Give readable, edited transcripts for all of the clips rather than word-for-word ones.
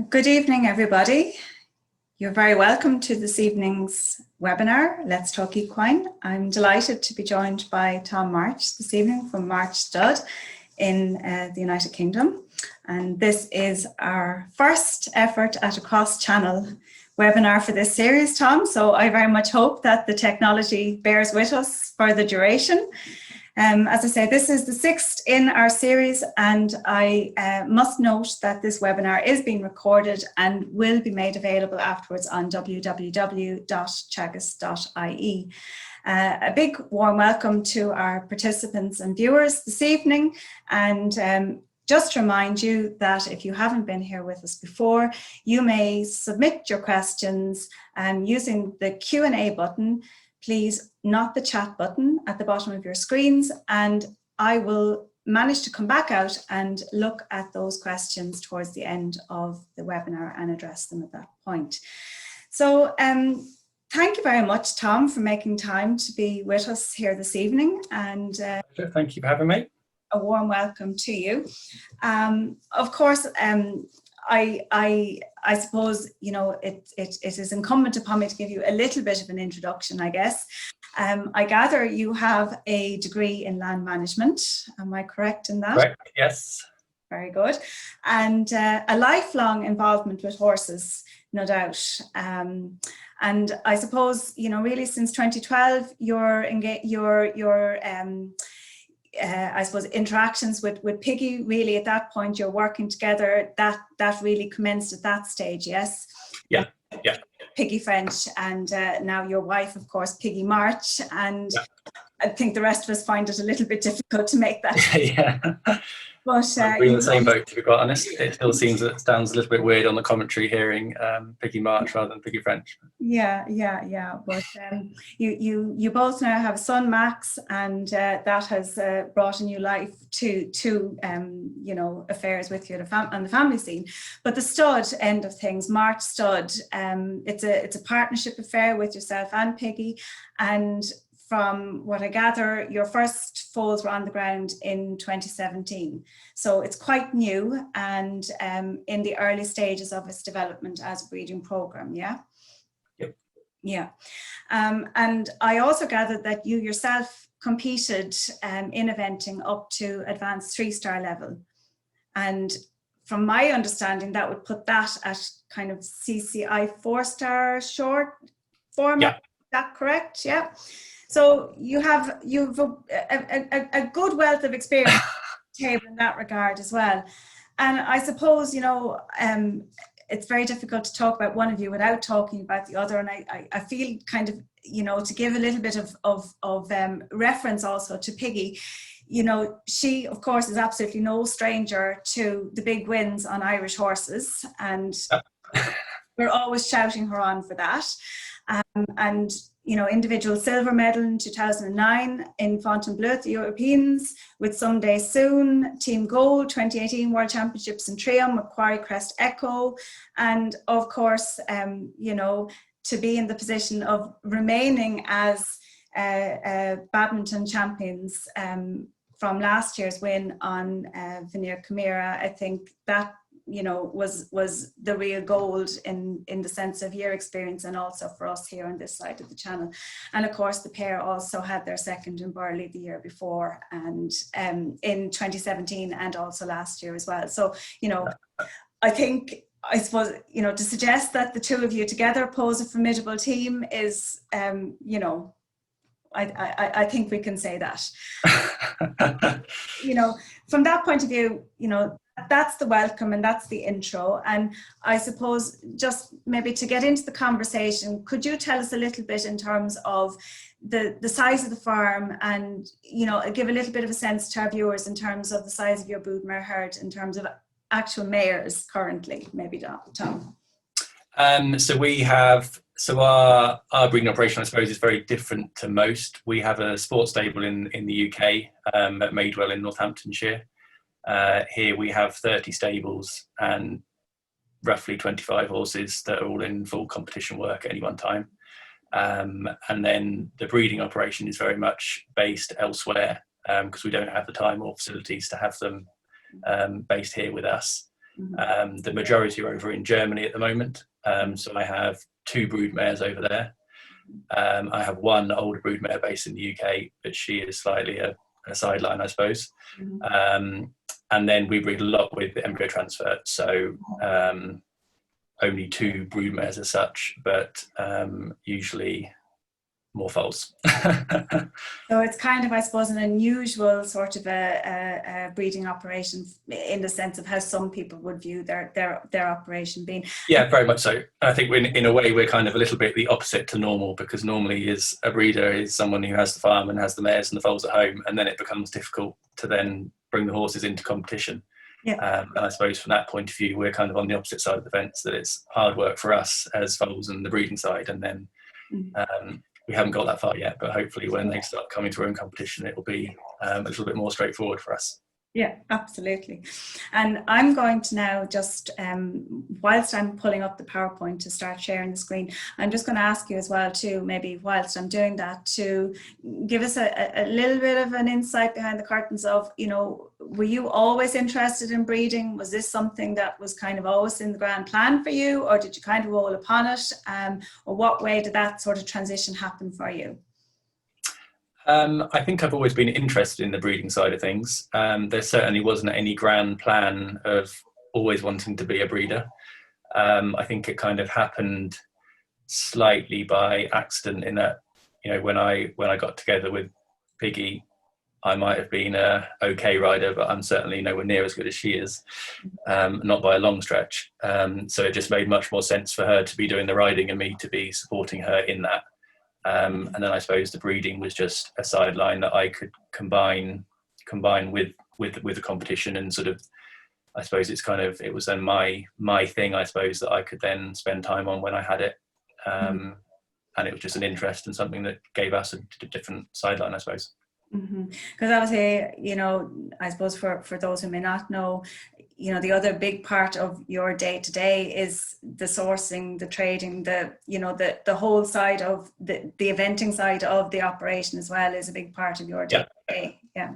Good evening, everybody. You're very welcome to this evening's webinar, Let's Talk Equine. I'm delighted to be joined by Tom March this evening from March Stud in the United Kingdom. And this is our first effort at a cross-channel webinar for this series, Tom. So I very much hope that the technology bears with us for the duration. As I say, this is the sixth in our series, and I must note that this webinar is being recorded and will be made available afterwards on www.teagasc.ie. A big warm welcome to our participants and viewers this evening, and just to remind you that if you haven't been here with us before, you may submit your questions using the Q&A button. Please, not the chat button at the bottom of your screens, and I will manage to come back out and look at those questions towards the end of the webinar and address them at that point. So thank you very much, Tom, for making time to be with us here this evening, and thank you for having me. A warm welcome to you. Of course, I suppose, you know, it is incumbent upon me to give you a little bit of an introduction, I guess. I gather you have a degree in land management. Am I correct in that? Correct, yes. Very good. And a lifelong involvement with horses, no doubt. And I suppose, you know, really since 2012, I suppose interactions with Piggy, really at that point you're working together, that really commenced at that stage, yes? Yeah. Piggy French, and now your wife, of course, Piggy March, and yeah. I think the rest of us find it a little bit difficult to make that. Yeah. But we're in the same boat, to be quite honest. It still seems that it sounds a little bit weird on the commentary hearing Piggy March rather than Piggy French. Yeah. But you both now have a son, Max, and that has brought a new life to you know, affairs with you on the family scene. But the stud end of things, March Stud, it's a partnership affair with yourself and Piggy, and from what I gather, your first foals were on the ground in 2017. So it's quite new and in the early stages of its development as a breeding program, yeah? Yep. Yeah. And I also gathered that you yourself competed in eventing up to advanced 3-star level. And from my understanding, that would put that at kind of CCI 4-star short format. Yeah. Is that correct? Yeah. So you've a good wealth of experience table in that regard as well. And I suppose, you know, it's very difficult to talk about one of you without talking about the other. And I feel kind of, you know, to give a little bit of reference also to Piggy, you know, she, of course, is absolutely no stranger to the big wins on Irish horses. And we're always shouting her on for that. And you know, individual silver medal in 2009 in Fontainebleau at the Europeans with Someday Soon, Team Gold, 2018 World Championships in Triumph, Macquarie Crest Echo, and of course, you know, to be in the position of remaining as badminton champions from last year's win on Veneer Chimera. I think that, you know, was the real gold in the sense of your experience and also for us here on this side of the channel. And of course the pair also had their second in Burley the year before and in 2017 and also last year as well. So, you know, I suppose, you know, to suggest that the two of you together pose a formidable team is, you know, I think we can say that. You know, from that point of view, you know, that's the welcome and that's the intro. And I suppose just maybe to get into the conversation, could you tell us a little bit in terms of the size of the farm and, you know, give a little bit of a sense to our viewers in terms of the size of your broodmare herd in terms of actual mares currently, maybe, Tom? So our breeding operation, I suppose, is very different to most. We have a sports stable in the UK at Madewell in Northamptonshire. Here we have 30 stables and roughly 25 horses that are all in full competition work at any one time. And then the breeding operation is very much based elsewhere because we don't have the time or facilities to have them based here with us. The majority are over in Germany at the moment. So I have 2 broodmares over there. I have 1 older broodmare based in the UK, but she is slightly a sideline, I suppose. And then we breed a lot with Embryo Transfer. So only 2 broodmares as such, but usually more foals. So it's kind of, I suppose, an unusual sort of a breeding operation in the sense of how some people would view their operation being. Yeah, very much so. I think in a way we're kind of a little bit the opposite to normal, because normally a breeder is someone who has the farm and has the mares and the foals at home, and then it becomes difficult to then bring the horses into competition. Yeah. And I suppose from that point of view, we're kind of on the opposite side of the fence, that it's hard work for us as foals and the breeding side, and then we haven't got that far yet, but hopefully when they start coming through in competition, it will be a little bit more straightforward for us. Yeah, absolutely. And I'm going to now just, whilst I'm pulling up the PowerPoint to start sharing the screen, I'm just going to ask you as well too, maybe whilst I'm doing that, to give us a little bit of an insight behind the curtains of, you know, were you always interested in breeding? Was this something that was kind of always in the grand plan for you, or did you kind of roll upon it? Or what way did that sort of transition happen for you? I think I've always been interested in the breeding side of things. There certainly wasn't any grand plan of always wanting to be a breeder. I think it kind of happened slightly by accident, in that, you know, when I got together with Piggy, I might have been a okay rider, but I'm certainly nowhere near as good as she is, not by a long stretch. So it just made much more sense for her to be doing the riding and me to be supporting her in that. And then I suppose the breeding was just a sideline that I could combine with the competition, and sort of, I suppose it's kind of, it was then my thing, I suppose, that I could then spend time on when I had it. And it was just an interest and something that gave us a different sideline, I suppose. Because obviously, you know, I suppose for those who may not know, you know, the other big part of your day to day is the sourcing, the trading, the whole side of the eventing side of the operation as well is a big part of your day to day. Yeah.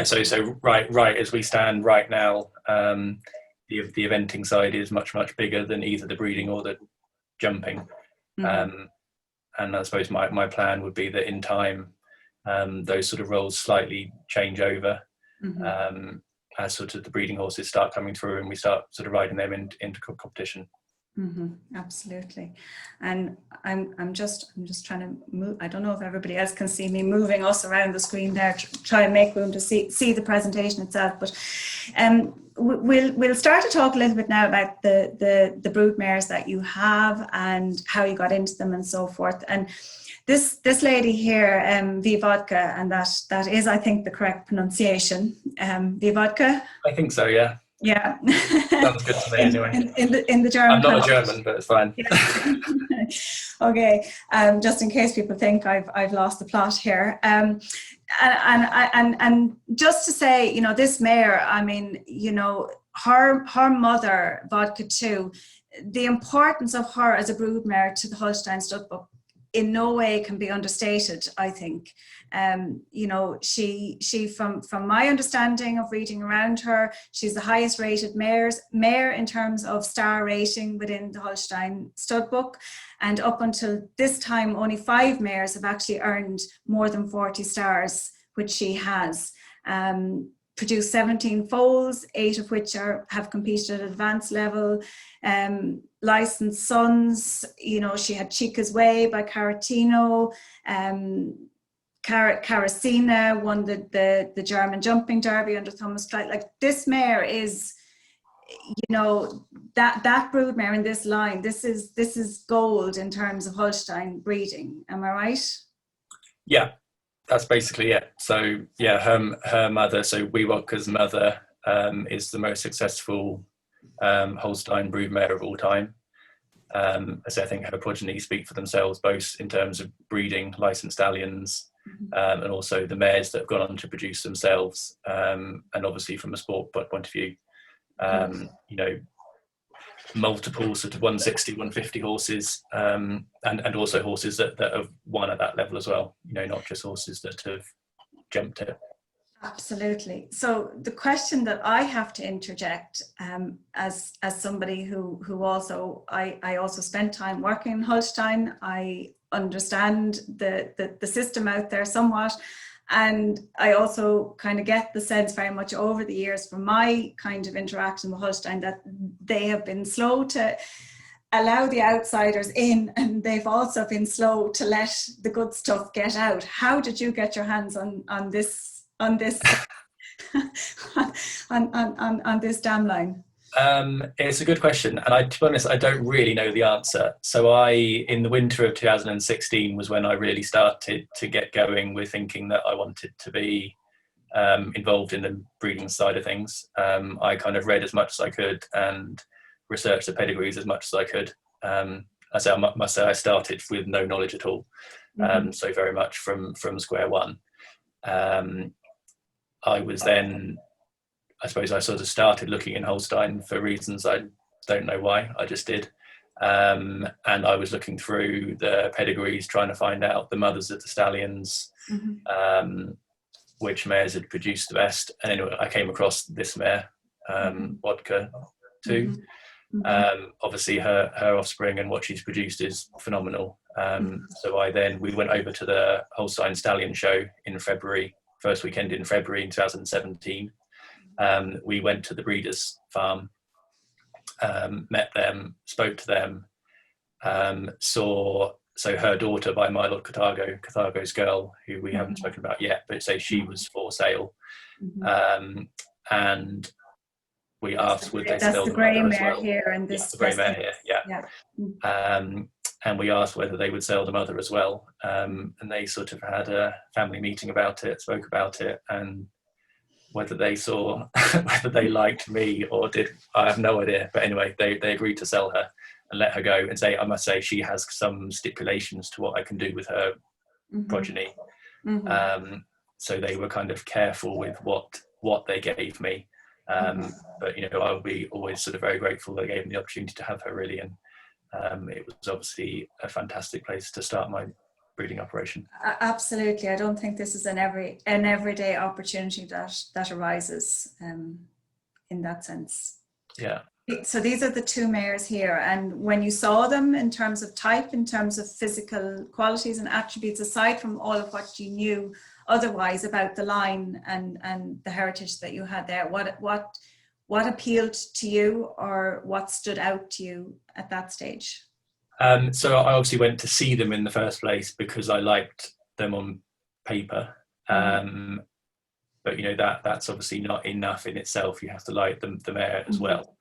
So right as we stand right now, the eventing side is much bigger than either the breeding or the jumping. And I suppose my plan would be that in time, those sort of roles slightly change over as sort of the breeding horses start coming through and we start sort of riding them into competition. Absolutely. And I'm just trying to move. I don't know if everybody else can see me moving us around the screen there, try and make room to see the presentation itself. But we'll start to talk a little bit now about the brood mares that you have and how you got into them and so forth. And this lady here, Vivodka, and that is, I think, the correct pronunciation. Vivodka? I think so, yeah. Yeah. Sounds good to me anyway. In the German. I'm not a German, but it's fine. Okay. Just in case people think I've lost the plot here. And just to say, you know, this mare, I mean, you know, her mother, Vodka too, the importance of her as a broodmare to the Holstein stud book in no way can be understated, I think. You know, she from my understanding of reading around her, she's the highest rated mare in terms of star rating within the Holstein stud book. And up until this time, only 5 mares have actually earned more than 40 stars, which she has. Produced 17 foals, 8 of which have competed at advanced level. Licensed sons, you know, she had Chica's Way by Caratino. Caracina won the German jumping derby under Thomas Streit. Like, this mare is, you know, that brood mare in this line, this is gold in terms of Holstein breeding. Am I right? Yeah, that's basically it. So yeah, her mother, so Weewalker's mother, is the most successful Holstein broodmare of all time. So I think her progeny speak for themselves, both in terms of breeding licensed stallions and also the mares that have gone on to produce themselves, and obviously from a sport point of view, you know, multiple sort of 160, 150 horses, and also horses that have won at that level as well, you know, not just horses that have jumped it. Absolutely. So the question that I have to interject, as somebody who also I also spent time working in Holstein, I understand the system out there somewhat, and I also kind of get the sense very much over the years from my kind of interaction with Holstein that they have been slow to allow the outsiders in, and they've also been slow to let the good stuff get out. How did you get your hands on this on this on this dam line? It's a good question, and to be honest, I don't really know the answer. So in the winter of 2016 was when I really started to get going with thinking that I wanted to be involved in the breeding side of things. I kind of read as much as I could and researched the pedigrees as much as I could. I must say I started with no knowledge at all, so very much from square one. I was then, I suppose I sort of started looking in Holstein for reasons I don't know why, I just did. And I was looking through the pedigrees, trying to find out the mothers of the stallions, which mares had produced the best. And anyway, I came across this mare, Vodka 2. Obviously her offspring and what she's produced is phenomenal. So we went over to the Holstein Stallion Show in February, first weekend in February in 2017. We went to the breeders' farm, met them, spoke to them, saw her daughter by my Lord Carthago's girl, who we haven't spoken about yet, but say she was for sale. And we asked would they sell the grey mare here and this. Yeah, the grey mare here, yeah. And we asked whether they would sell the mother as well. And they sort of had a family meeting about it, spoke about it, and whether they saw, whether they liked me or did, I have no idea. But anyway, they agreed to sell her and let her go. And I must say, she has some stipulations to what I can do with her progeny. So they were kind of careful with what they gave me. But I would be always sort of very grateful they gave me the opportunity to have her, really. And it was obviously a fantastic place to start my breeding operation. Absolutely. I don't think this is an everyday opportunity that arises in that sense. Yeah. So these are the two mares here, and when you saw them in terms of type, in terms of physical qualities and attributes, aside from all of what you knew otherwise about the line and the heritage that you had there, what appealed to you, or what stood out to you at that stage? So I obviously went to see them in the first place because I liked them on paper. But that's obviously not enough in itself. You have to like the mare as well.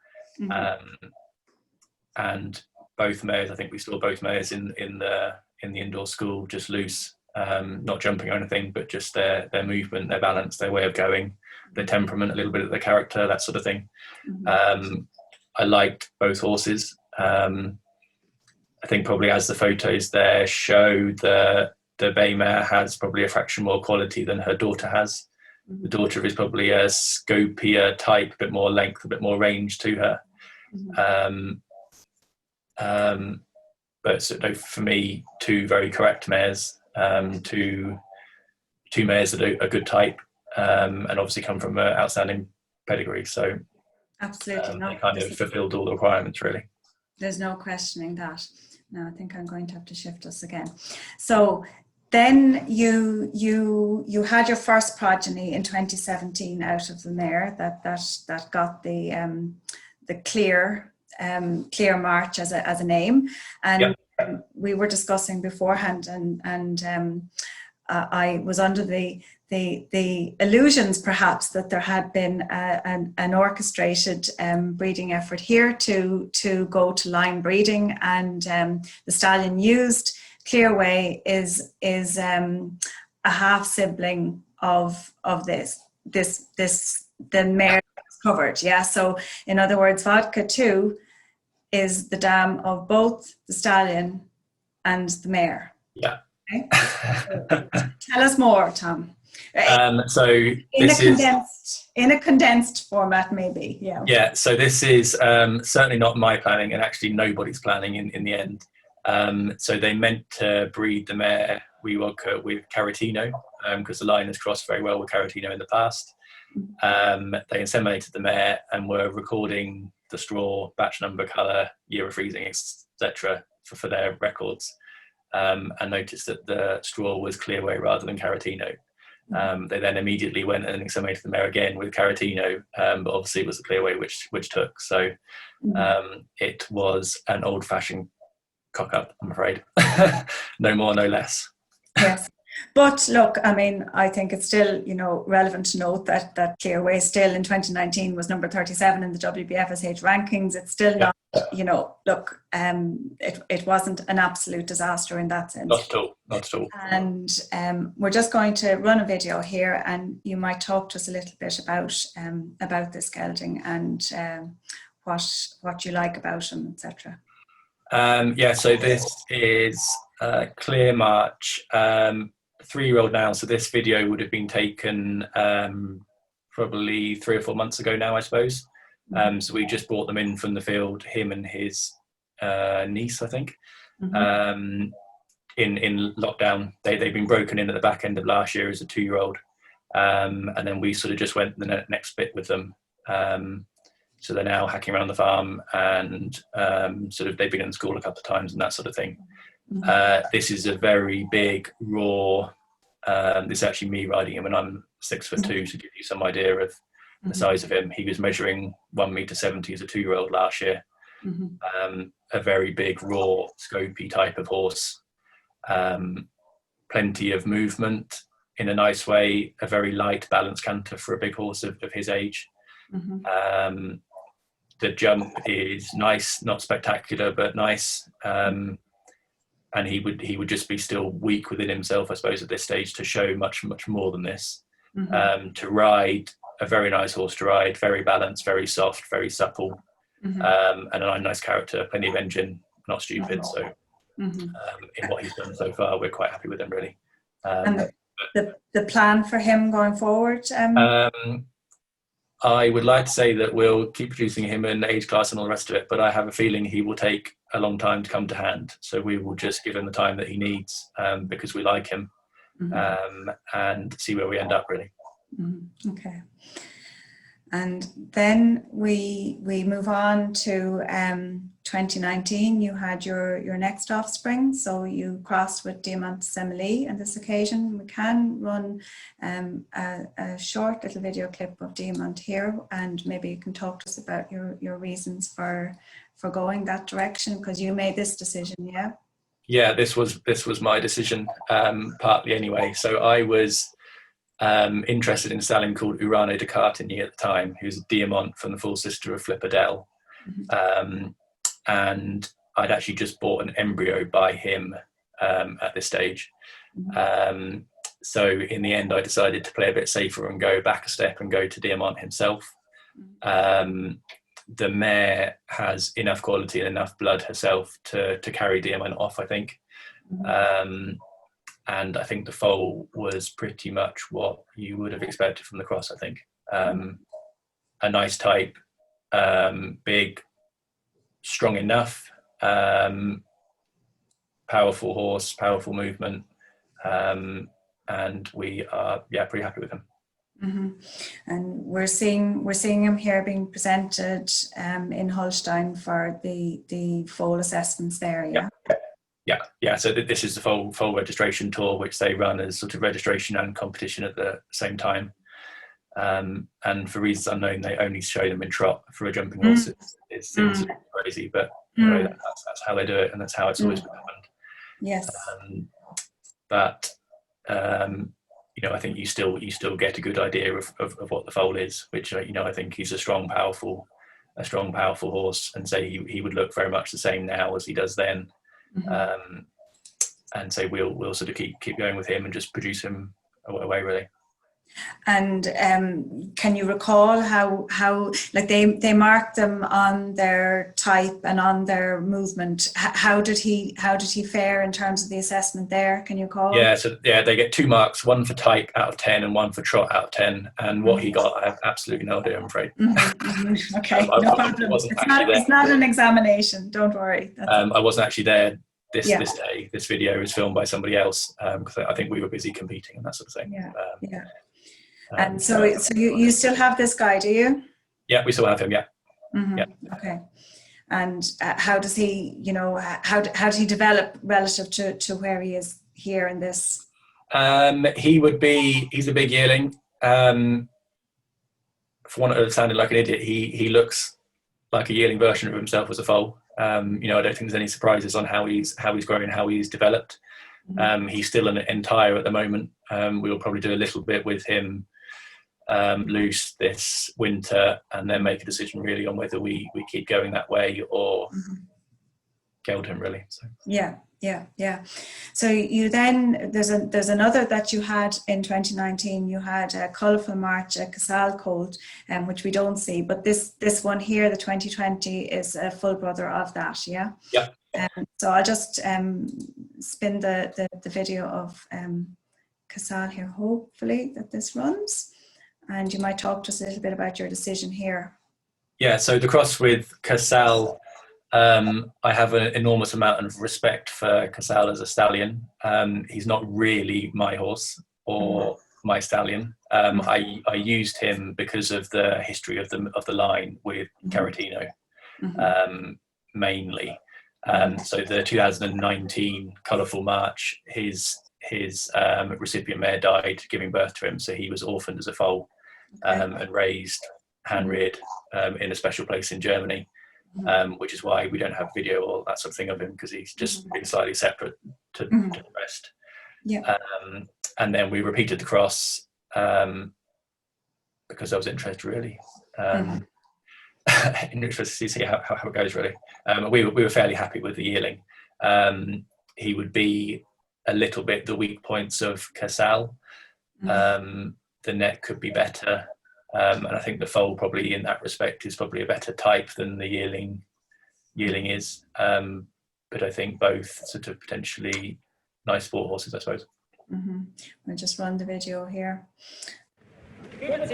And both mares, I think we saw both mares in the indoor school, just loose, not jumping or anything, but just their movement, their balance, their way of going, their temperament, a little bit of their character, that sort of thing. I liked both horses. I think probably as the photos there show, the bay mare has probably a fraction more quality than her daughter has. The daughter is probably a scopier type, a bit more length, a bit more range to her. But so for me, two very correct mares, two mares that are a good type, and obviously come from an outstanding pedigree. So absolutely, they kind of fulfilled all the requirements, really. There's no questioning that. No, I think I'm going to have to shift us again. So then you had your first progeny in 2017 out of the mare that got the clear march as a name, and we were discussing beforehand, and I was under the illusions perhaps that there had been an orchestrated breeding effort here to go to line breeding, and the stallion used Clearway is a half sibling of this the mare covered. Yeah, so in other words, Vodka 2 is the dam of both the stallion and the mare. Yeah. Okay? Tell us more, Tom. So in a condensed format, maybe. Yeah. So this is certainly not my planning, and actually nobody's planning in the end. So they meant to breed the mare we cut with Caratino, because the line has crossed very well with Caratino in the past. They inseminated the mare and were recording the straw, batch number, colour, year of freezing, etc. for their records, and noticed that the straw was Clearway rather than Caratino. They then immediately went and inseminated the mare again with Caratino, but obviously it was the Clearway which took. So it was an old-fashioned cock-up, I'm afraid. No more, no less. Yes. But look, I mean, I think it's still, relevant to note that Clearway still in 2019 was number 37 in the WBFSH rankings. It's still not, look, it wasn't an absolute disaster in that sense. Not at all. And we're just going to run a video here, and you might talk to us a little bit about this gelding and what you like about him, etc. So this is Clear March, 3-year-old now. So this video would have been taken probably 3 or 4 months ago now, I suppose. So we just brought them in from the field, him and his niece, I think, in lockdown. They've been broken in at the back end of last year as a 2-year-old, and then we sort of just went the next bit with them. So they're now hacking around the farm, and sort of they've been in school a couple of times and that sort of thing. This is a very big, raw, this is actually me riding him, and I'm 6'2", to give you some idea of the size of him. He was measuring 1.70 m as a 2-year-old last year. A very big, raw, scopy type of horse. Plenty of movement in a nice way, a very light balance canter for a big horse of his age. The jump is nice, not spectacular, but nice. And he would just be still weak within himself, I suppose, at this stage to show much more than this. To ride, a very nice horse to ride, very balanced, very soft, very supple, and a nice character, plenty of engine, not stupid. So in what he's done so far, we're quite happy with him, really. And the plan for him going forward? I would like to say that we'll keep producing him in age class and all the rest of it, but I have a feeling he will take a long time to come to hand. So we will just give him the time that he needs, because we like him, and see where we end up, really. Okay. And then we move on to 2019. You had your next offspring, so you crossed with Diamant Semele on this occasion. We can run a short little video clip of Diamant here, and maybe you can talk to us about your reasons for going that direction, because you made this decision. Yeah, this was my decision, partly anyway. So I was interested in a stallion called Urano de Cartigny at the time, who's a Diamant from the full sister of Flipperdell. And I'd actually just bought an embryo by him at this stage. So in the end, I decided to play a bit safer and go back a step and go to Diamant himself. The mare has enough quality and enough blood herself to carry Diamant off, I think. And I think the foal was pretty much what you would have expected from the cross, I think. A nice type, big, strong enough, powerful horse, powerful movement, and we are pretty happy with him. And we're seeing him here being presented in Holstein for the foal assessments there. Yeah. So this is the foal registration tour, which they run as sort of registration and competition at the same time. And for reasons unknown, they only show them in trot for a jumping horse. It seems crazy, but that's how they do it, and that's how it's always been happened. Yes. But I think you still get a good idea of what the foal is, which I think he's a strong, powerful horse, and say he would look very much the same now as he does then. And so we'll sort of keep going with him and just produce him away, really. And can you recall how like they marked them on their type and on their movement? How did he fare in terms of the assessment there? Can you recall? They get 2 marks, one for type out of 10 and one for trot out of 10. And what he got, I have absolutely no idea, I'm afraid. Okay, no problem. It's not an examination. Don't worry. I wasn't actually there this day, this video is filmed by somebody else, because I think we were busy competing and that sort of thing. And so you still have this guy, do you? Yeah, we still have him. Yeah. Mm-hmm. Okay. And how does he, you know, how does he develop relative to where he is here in this? He's a big yearling. For one of sounding like an idiot, he looks like a yearling version of himself as a foal. You know, I don't think there's any surprises on how he's grown and how he's developed. Mm-hmm. He's still an entire at the moment. We will probably do a little bit with him loose this winter, and then make a decision really on whether we keep going that way or geld him really. So. Yeah. So you then there's another that you had in 2019. You had a colourful March, a Casal colt, which we don't see, but this one here, the 2020, is a full brother of that. Yeah. So I'll just spin the video of Casal here. Hopefully that this runs, and you might talk to us a little bit about your decision here. Yeah. So the cross with Casal. I have an enormous amount of respect for Casal as a stallion. He's not really my horse or my stallion. I used him because of the history of the line with Caratino, mainly. So the 2019 Colourful March, his recipient mare died giving birth to him, so he was orphaned as a foal, and raised, hand-reared, in a special place in Germany. Which is why we don't have video or that sort of thing of him, because he's just been slightly separate to the rest. And then we repeated the cross because I was interested really. Interested to see how it goes really. We were fairly happy with the yearling. He would be a little bit the weak points of Casal. The neck could be better. And I think the foal probably in that respect is probably a better type than the yearling is. But I think both sort of potentially nice sport horses, I suppose. We'll just run the video here. With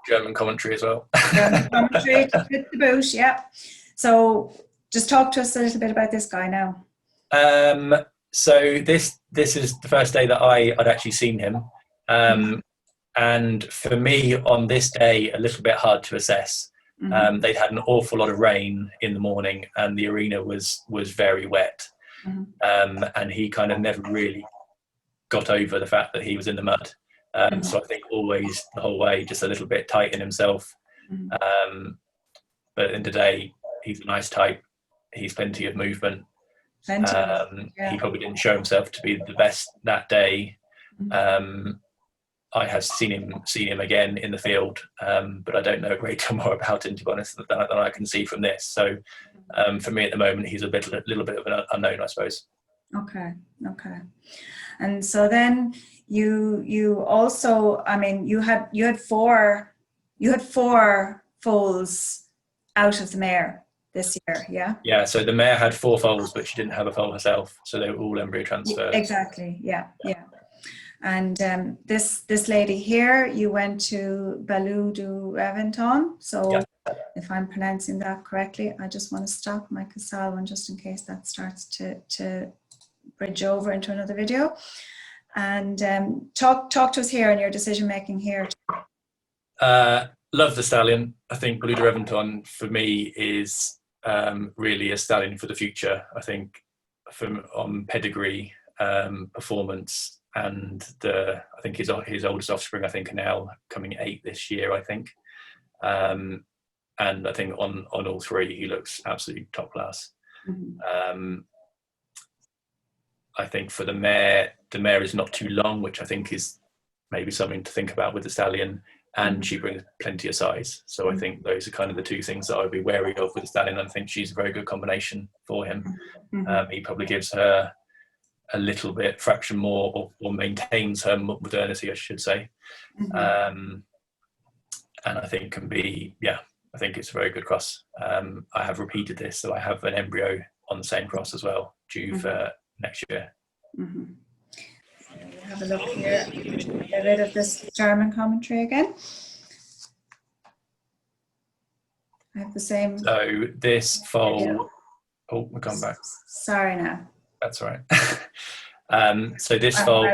German commentary as well. German commentary with the boot, yeah. So just talk to us a little bit about this guy now. So this is the first day that I'd actually seen him. And for me on this day, a little bit hard to assess. They'd had an awful lot of rain in the morning and the arena was very wet. And he kind of never really got over the fact that he was in the mud. So I think always the whole way just a little bit tight in himself. But in the day, he's a nice type. He's plenty of movement. He probably didn't show himself to be the best that day. I have seen him again in the field, but I don't know a great deal more about him, to be honest, than I can see from this. So for me at the moment, he's a little bit of an unknown, I suppose. Okay. And so then you also, I mean, you had four foals out of the mare this year, yeah? Yeah, so the mare had 4 foals, but she didn't have a foal herself, so they were all embryo transfers. Exactly, yeah. And this lady here, you went to Balou du Reventon. So if I'm pronouncing that correctly, I just want to stop my Casal one just in case that starts to bridge over into another video. And talk to us here on your decision making here. Love the stallion. I think Balou du Reventon for me is really a stallion for the future. I think on pedigree, performance, and I think his oldest offspring, I think, are now coming 8 this year, I think. And I think on all 3, he looks absolutely top class. I think for the mare is not too long, which I think is maybe something to think about with the stallion, and she brings plenty of size. So I think those are kind of the 2 things that I would be wary of with the stallion. I think she's a very good combination for him. He probably gives her a little bit fraction more, or maintains her modernity, I should say. And I think can be, I think it's a very good cross. I have repeated this, so I have an embryo on the same cross as well, due for next year. Have a look here. Get rid of this German commentary again. I have the same. So this foal Oh, we've gone back. Sorry now. That's all right. So this foal,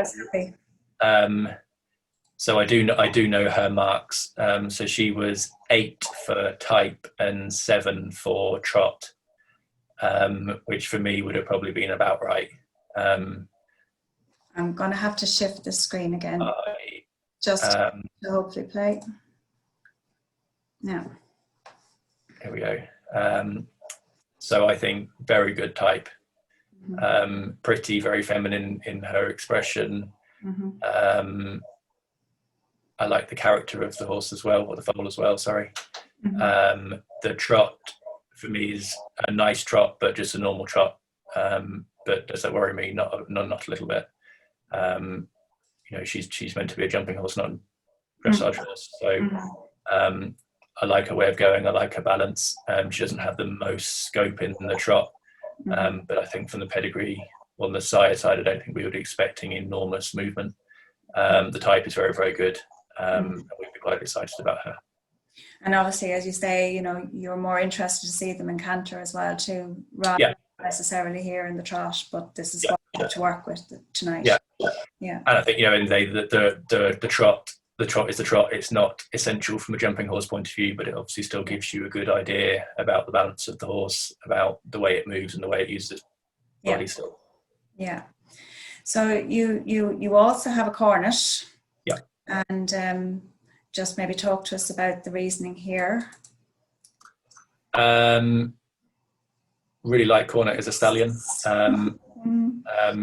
so I do know her marks. So she was 8 for type and 7 for trot, which for me would have probably been about right. I'm going to have to shift the screen again, just to hopefully play. Yeah. Here we go. So I think very good type. Pretty, very feminine in her expression. I like the character of the horse as well, or the foal as well, sorry. The trot for me is a nice trot, but just a normal trot. But does that worry me? Not a little bit. You know, she's meant to be a jumping horse, not a dressage horse. So I like her way of going. I like her balance. She doesn't have the most scope in the trot, but I think from the pedigree on the sire side, I don't think we would be expecting enormous movement. The type is very, very good. And we'd be quite excited about her. And obviously, as you say, you know, you're more interested to see them in canter as well too, rather than necessarily here in the trot. But this is what we have to work with tonight. Yeah. And I think, you know, in the trot is the trot. It's not essential from a jumping horse point of view, but it obviously still gives you a good idea about the balance of the horse, about the way it moves and the way it uses its body still. Yeah. So you also have a cornet. Yeah. And just maybe talk to us about the reasoning here. Really like Cornet as a stallion.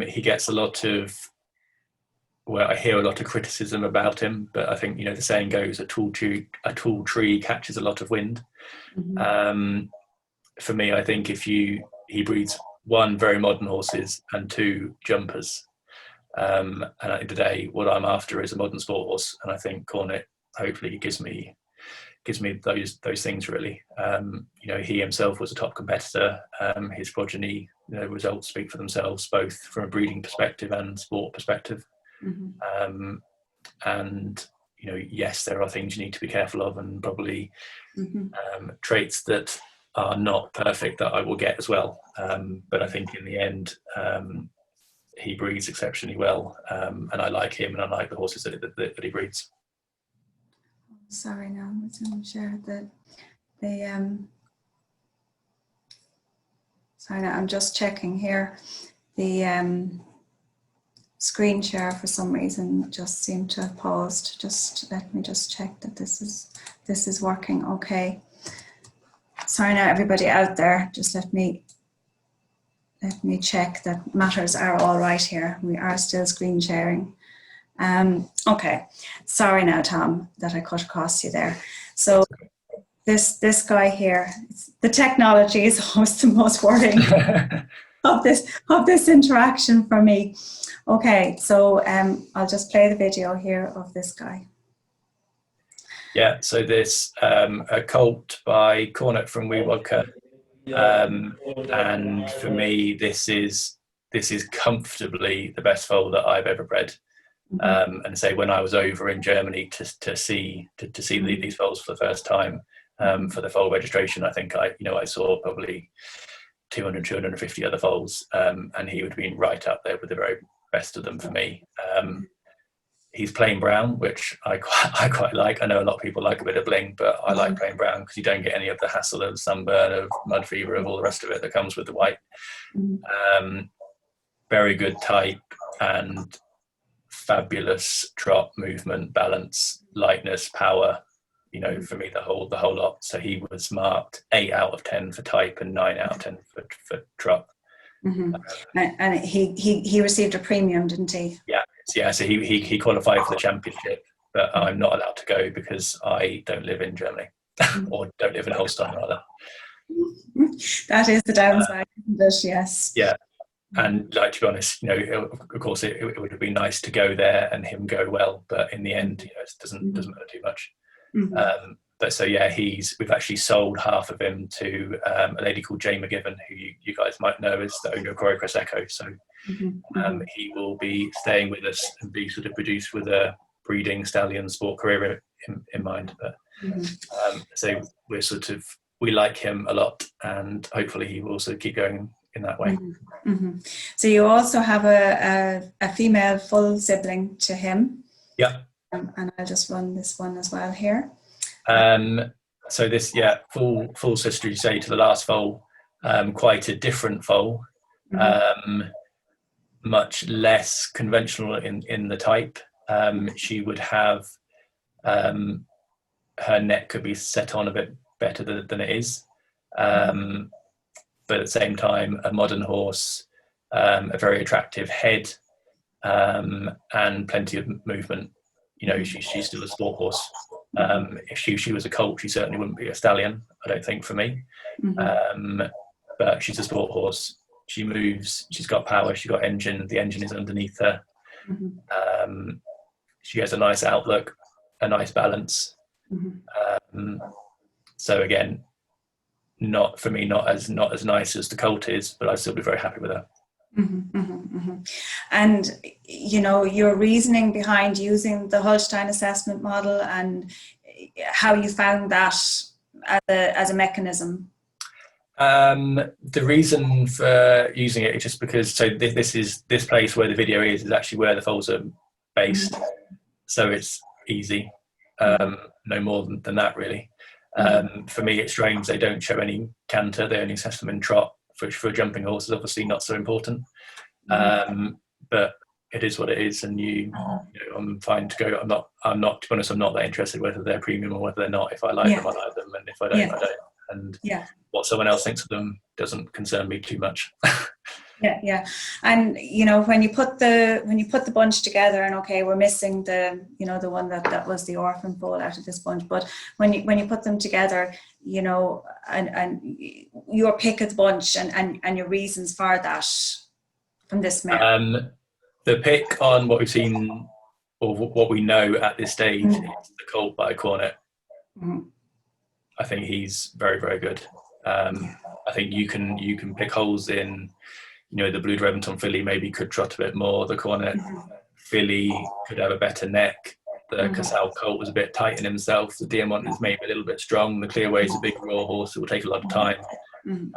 He gets a lot of, well, I hear a lot of criticism about him, but I think, you know, the saying goes, a tall tree catches a lot of wind. For me, I think he breeds 1, very modern horses, and 2, jumpers. And at the end of the day, what I'm after is a modern sport horse, and I think Cornet hopefully gives me those things really. You know, he himself was a top competitor. His progeny, you know, results speak for themselves, both from a breeding perspective and sport perspective. And you know, yes, there are things you need to be careful of, and probably traits that are not perfect that I will get as well. But I think in the end, he breeds exceptionally well, and I like him, and I like the horses that he breeds. Sorry, now let's share the sorry, now I'm just checking here. The screen share for some reason just seemed to have paused. Just let me just check that this is working okay. Sorry now, everybody out there, just let me check that matters are all right here. We are still screen sharing. Okay, sorry now, Tom, that I cut across you there. So this guy here, the technology is always the most worrying of this interaction for me. Okay, so I'll just play the video here of this guy. Yeah, so this a colt by Cornet from Wee Wadka. And for me, this is comfortably the best foal that I've ever bred. And say when I was over in Germany to see these foals for the first time for the foal registration, I think I saw probably 200, 250 other foals, and he would have been right up there with the very best of them for me. He's plain brown, which I quite like. I know a lot of people like a bit of bling, but I like plain brown because you don't get any of the hassle of sunburn, of mud fever, of all the rest of it that comes with the white. Very good type and fabulous trot, movement, balance, lightness, power. You know, for me, the whole lot. So he was marked 8 out of 10 for type and 9 out of 10 for trot. And he received a premium, didn't he? Yeah. So he qualified for the championship, but I'm not allowed to go because I don't live in Germany, or don't live in Holstein rather. That is the downside, isn't it? Yes. Yeah. And like, to be honest, you know, of course, it would have been nice to go there and him go well, but in the end, you know, it doesn't matter too much. But so yeah, we've actually sold half of him to a lady called Jane McGiven, who you guys might know as the owner of Choreocross Echo. So he will be staying with us and be sort of produced with a breeding stallion sport career in mind. But so we're we like him a lot, and hopefully he will also keep going in that way. Mm-hmm. Mm-hmm. So you also have a female full sibling to him. Yeah. And I'll just run this one as well here. So this, full sister, you say, to the last foal, quite a different foal, much less conventional in the type. She would have, her neck could be set on a bit better than it is. But at the same time, a modern horse, a very attractive head, and plenty of movement. You know, she's still a sport horse. If she was a colt, she certainly wouldn't be a stallion, I don't think, for me. But she's a sport horse. She moves, she's got power, she's got engine, the engine is underneath her. She has a nice outlook, a nice balance. So again, not as nice as the colt is, but I'd still be very happy with her. And you know, your reasoning behind using the Holstein assessment model and how you found that as a mechanism. The reason for using it is just because, so this place where the video is actually where the foals are based, so it's easy. No more than that, really. For me, it's strange they don't show any canter, they only assess them in trot, which for a jumping horse is obviously not so important. But it is what it is, and you know, I'm fine to go. I'm not, to be honest, I'm not that interested whether they're premium or whether they're not. If I like them, I like them, and if I don't, I don't. And what someone else thinks of them doesn't concern me too much. And you know, when you put the bunch together, and okay, we're missing the one that was the orphan foal out of this bunch, but when you put them together, you know, and your pick of the bunch and your reasons for that from this mare. The pick on what we've seen or what we know at this stage is the colt by Cornet. I think he's very, very good. I think you can pick holes in, you know, the Blue Reventon filly maybe could trot a bit more. The Cornet filly could have a better neck. The Casal colt was a bit tight in himself. The Diamant is maybe a little bit strong. The Clearway is a big raw horse. It will take a lot of time. And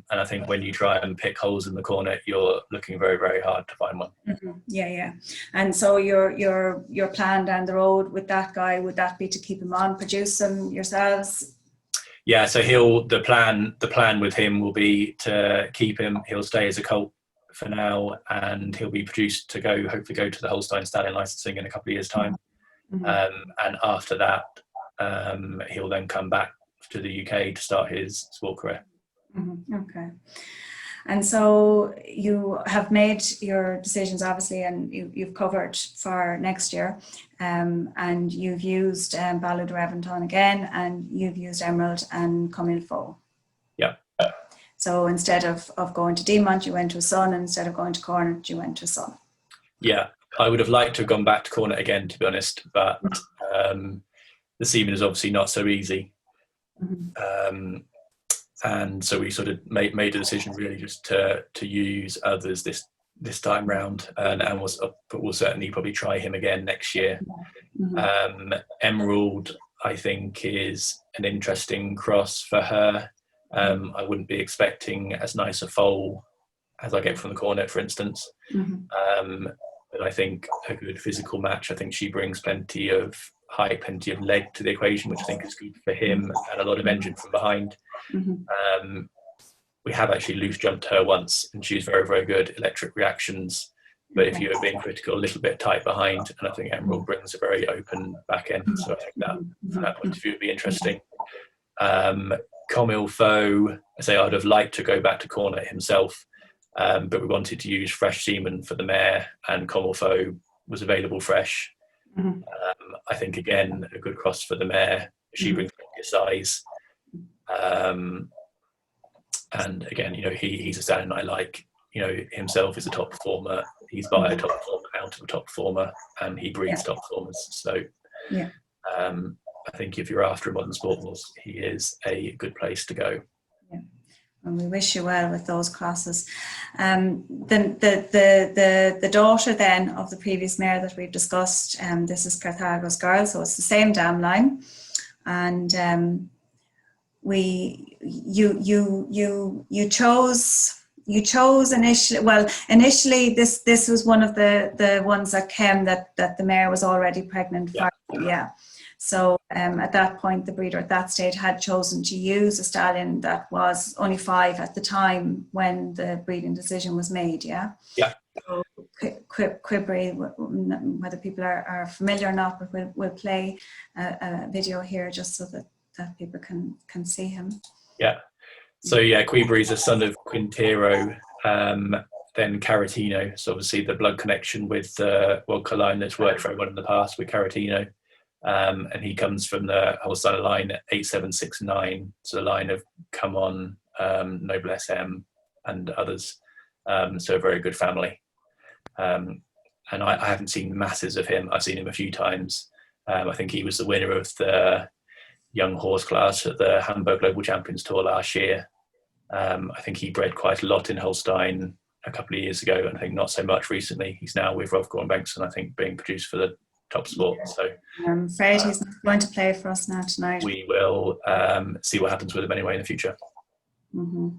I think when you try and pick holes in the Cornet, you're looking very, very hard to find one. And so your plan down the road with that guy, would that be to keep him on, produce him yourselves? Yeah, so the plan with him will be to keep him. He'll stay as a colt for now, and he'll be produced to hopefully go to the Holstein Stallion licensing in a couple of years' time. And after that, he'll then come back to the UK to start his sport career. Okay. And so you have made your decisions, obviously, and you've covered for next year, and you've used Ballard Reventon again, and you've used Emerald and Comme il faut. Yeah. So instead of going to Diamant, you went to a Son, and instead of going to Cornet, you went to a Son. Yeah, I would have liked to have gone back to Cornet again, to be honest, but the semen is obviously not so easy. And so we sort of made a decision really just to use others this time round, and we'll certainly probably try him again next year. Emerald, I think, is an interesting cross for her. I wouldn't be expecting as nice a foal as I get from the Cornet, for instance. But I think a good physical match. I think she brings plenty of height, plenty of leg to the equation, which I think is good for him, and a lot of engine from behind. We have actually loose jumped her once, and she was very, very good, electric reactions. But if you were being critical, a little bit tight behind, and I think Emerald brings a very open back end. So I think that from that point of view would be interesting. Comme il faut, I say I'd have liked to go back to Cornet himself, but we wanted to use fresh semen for the mare, and Comme il faut was available fresh. I think again a good cross for the mare. She brings plenty of size, and again, you know, he's a stallion I like. You know, himself is a top performer. He's by a top performer out of a top performer, and he breeds top performers. So I think if you're after a modern sport horse, he is a good place to go. And we wish you well with those crosses. The daughter then of the previous mare that we've discussed, this is Carthago's Girl, so it's the same dam line. And chose initially this was one of the ones that came that the mare was already pregnant for. Yeah. So at that point, the breeder at that stage had chosen to use a stallion that was only 5 at the time when the breeding decision was made. Yeah. Yeah. So Quibri, whether people are familiar or not, but we'll play a video here just so that people can see him. Yeah. So yeah, Quibri is a son of Quintero, then Caratino. So obviously the blood connection with the Wodka line that's worked very well in the past with Caratino. And he comes from the Holstein line 8769, so the line of Come On, Noble SM, and others. So a very good family. And I haven't seen masses of him. I've seen him a few times. I think he was the winner of the young horse class at the Hamburg Global Champions Tour last year. I think he bred quite a lot in Holstein a couple of years ago, and I think not so much recently. He's now with Rolf Bengtsson, I think, being produced for the Top Sport. So I'm afraid he's not going to play for us now tonight. We will see what happens with him anyway in the future. Mm-hmm.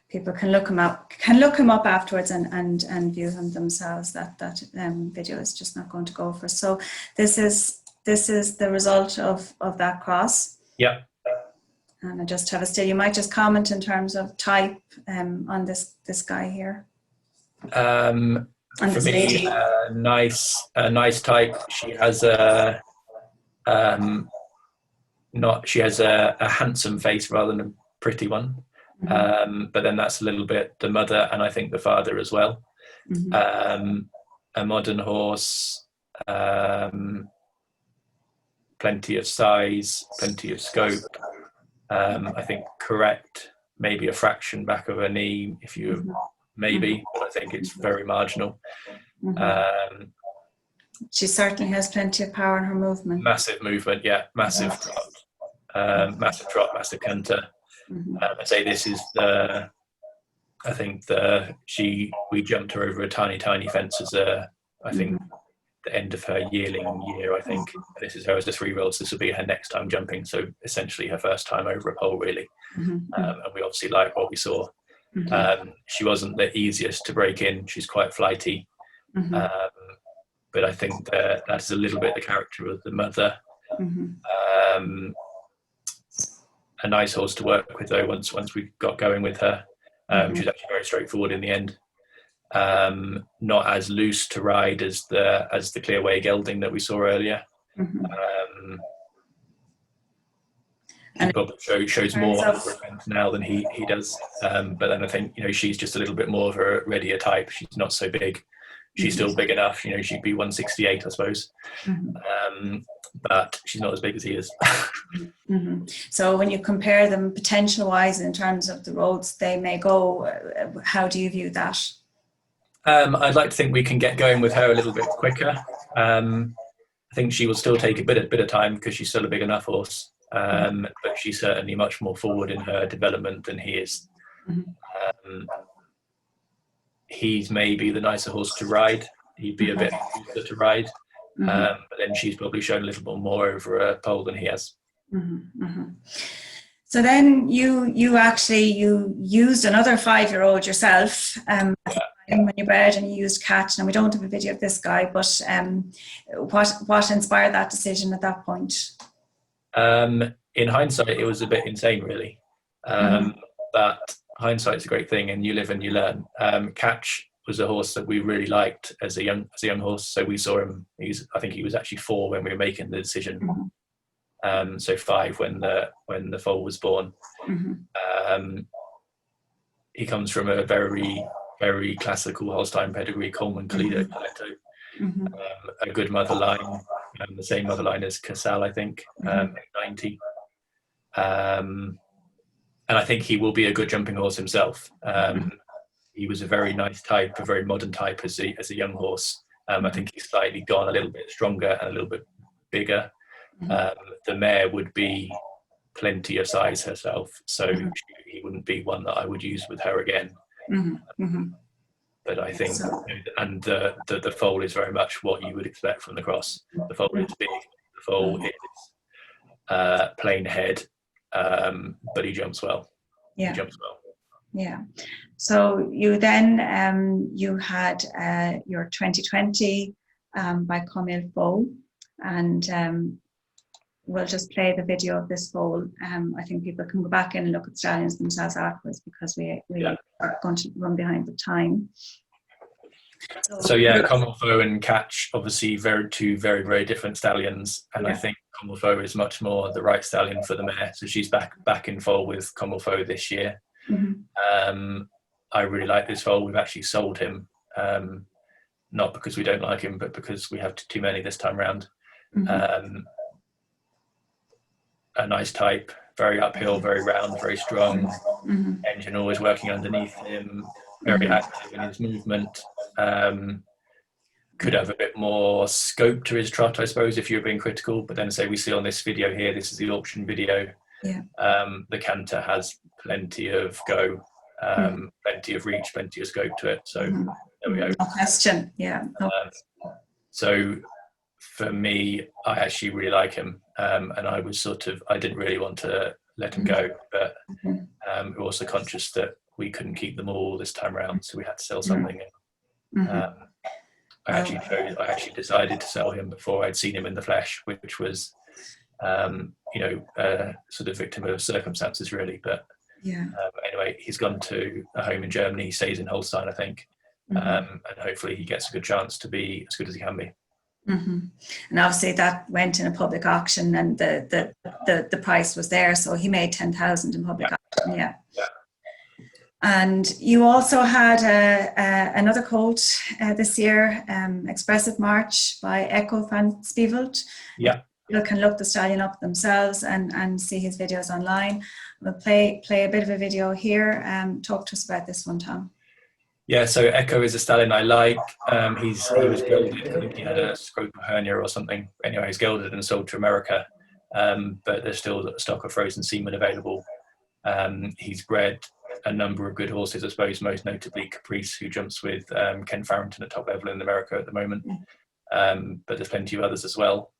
People can look him up afterwards and view him themselves. That video is just not going to go for us. So this is the result of that cross. Yeah. And I just have a still. You might just comment in terms of type on this guy here. For me, nice type. She has a handsome face rather than a pretty one. Mm-hmm. But then that's a little bit the mother and I think the father as well. Mm-hmm. A modern horse, plenty of size, plenty of scope. I think correct, maybe a fraction back of her knee if you. Mm-hmm. Maybe, but I think it's very marginal. Mm-hmm. She certainly has plenty of power in her movement. Massive movement, yeah, massive trot, massive trot, massive canter. Mm-hmm. I'd say this is we jumped her over a tiny fence as I think the end of her yearling year. I think this is her as a 3-year-old. So this will be her next time jumping. So essentially her first time over a pole, really. Mm-hmm. And we obviously like what we saw. Mm-hmm. She wasn't the easiest to break in. She's quite flighty. Mm-hmm. But I think that's a little bit the character of the mother. Mm-hmm. A nice horse to work with though once we got going with her. She's actually very straightforward in the end. Not as loose to ride as the Clearway gelding that we saw earlier. Mm-hmm. He probably shows more now than he does. But then I think, she's just a little bit more of a readier type. She's not so big. She's still big enough. She'd be 168, I suppose. Mm-hmm. But she's not as big as he is. Mm-hmm. So when you compare them potential-wise in terms of the roads they may go, how do you view that? I'd like to think we can get going with her a little bit quicker. I think she will still take a bit of time because she's still a big enough horse. But she's certainly much more forward in her development than he is. Mm-hmm. He's maybe the nicer horse to ride. He'd be a bit easier to ride. Mm-hmm. But then she's probably shown a little bit more over a pole than he has. Mm-hmm. Mm-hmm. So then you used another 5-year-old yourself when you bred, and you used Catch. And we don't have a video of this guy, but what inspired that decision at that point? In hindsight, it was a bit insane, really. But hindsight's a great thing, and you live and you learn. Catch was a horse that we really liked as a young horse. So we saw him. I think he was actually 4 when we were making the decision. Mm-hmm. So 5 when the foal was born. Mm-hmm. He comes from a very, very classical Holstein pedigree, Coleman Coleto. Mm-hmm. A good mother line, the same mother line as Casal, I think, 90. And I think he will be a good jumping horse himself. He was a very nice type, a very modern type as a young horse. I think he's slightly gone a little bit stronger and a little bit bigger. The mare would be plenty of size herself, so he wouldn't be one that I would use with her again. But I think, and the foal is very much what you would expect from the cross. The foal is big. The foal is plain head, but he jumps well. Yeah. He jumps well. Yeah. So you then you had your 2020 by Camille Faux, and we'll just play the video of this foal. I think people can go back in and look at stallions themselves afterwards, because we are going to run behind the time. So yeah, Camille Faux and Catch, obviously two very, very different stallions, and I think Camille Faux is much more the right stallion for the mare. So she's back in foal with Camille Faux this year. I really like this foal. We've actually sold him, not because we don't like him, but because we have too many this time round. A nice type, very uphill, very round, very strong. Engine always working underneath him, very active in his movement. Could have a bit more scope to his trot, I suppose, if you're being critical. But then, say we see on this video here, this is the auction video. The canter has plenty of go, plenty of reach, plenty of scope to it. So there we go. No question. Yeah. So for me, I actually really like him, and I was I didn't really want to let him go, but we're also conscious that we couldn't keep them all this time around, so we had to sell something. I actually decided to sell him before I'd seen him in the flesh, which was sort of victim of circumstances, really. But anyway, he's gone to a home in Germany. He stays in Holstein, I think, and hopefully he gets a good chance to be as good as he can be. And obviously that went in a public auction, and the price was there, so he made 10,000 in public auction. And you also had another colt this year, Expressive March by Echo van Spieveld. People can look the stallion up themselves and see his videos online. We'll play a bit of a video here. Talk to us about this one, Tom. Yeah, so Echo is a stallion I like. He was gelded. I think he had a scrotal hernia or something. Anyway, he's gelded and sold to America, but there's still stock of frozen semen available. He's bred a number of good horses, I suppose, most notably Caprice, who jumps with Ken Farrington at top level in America at the moment. But there's plenty of others as well.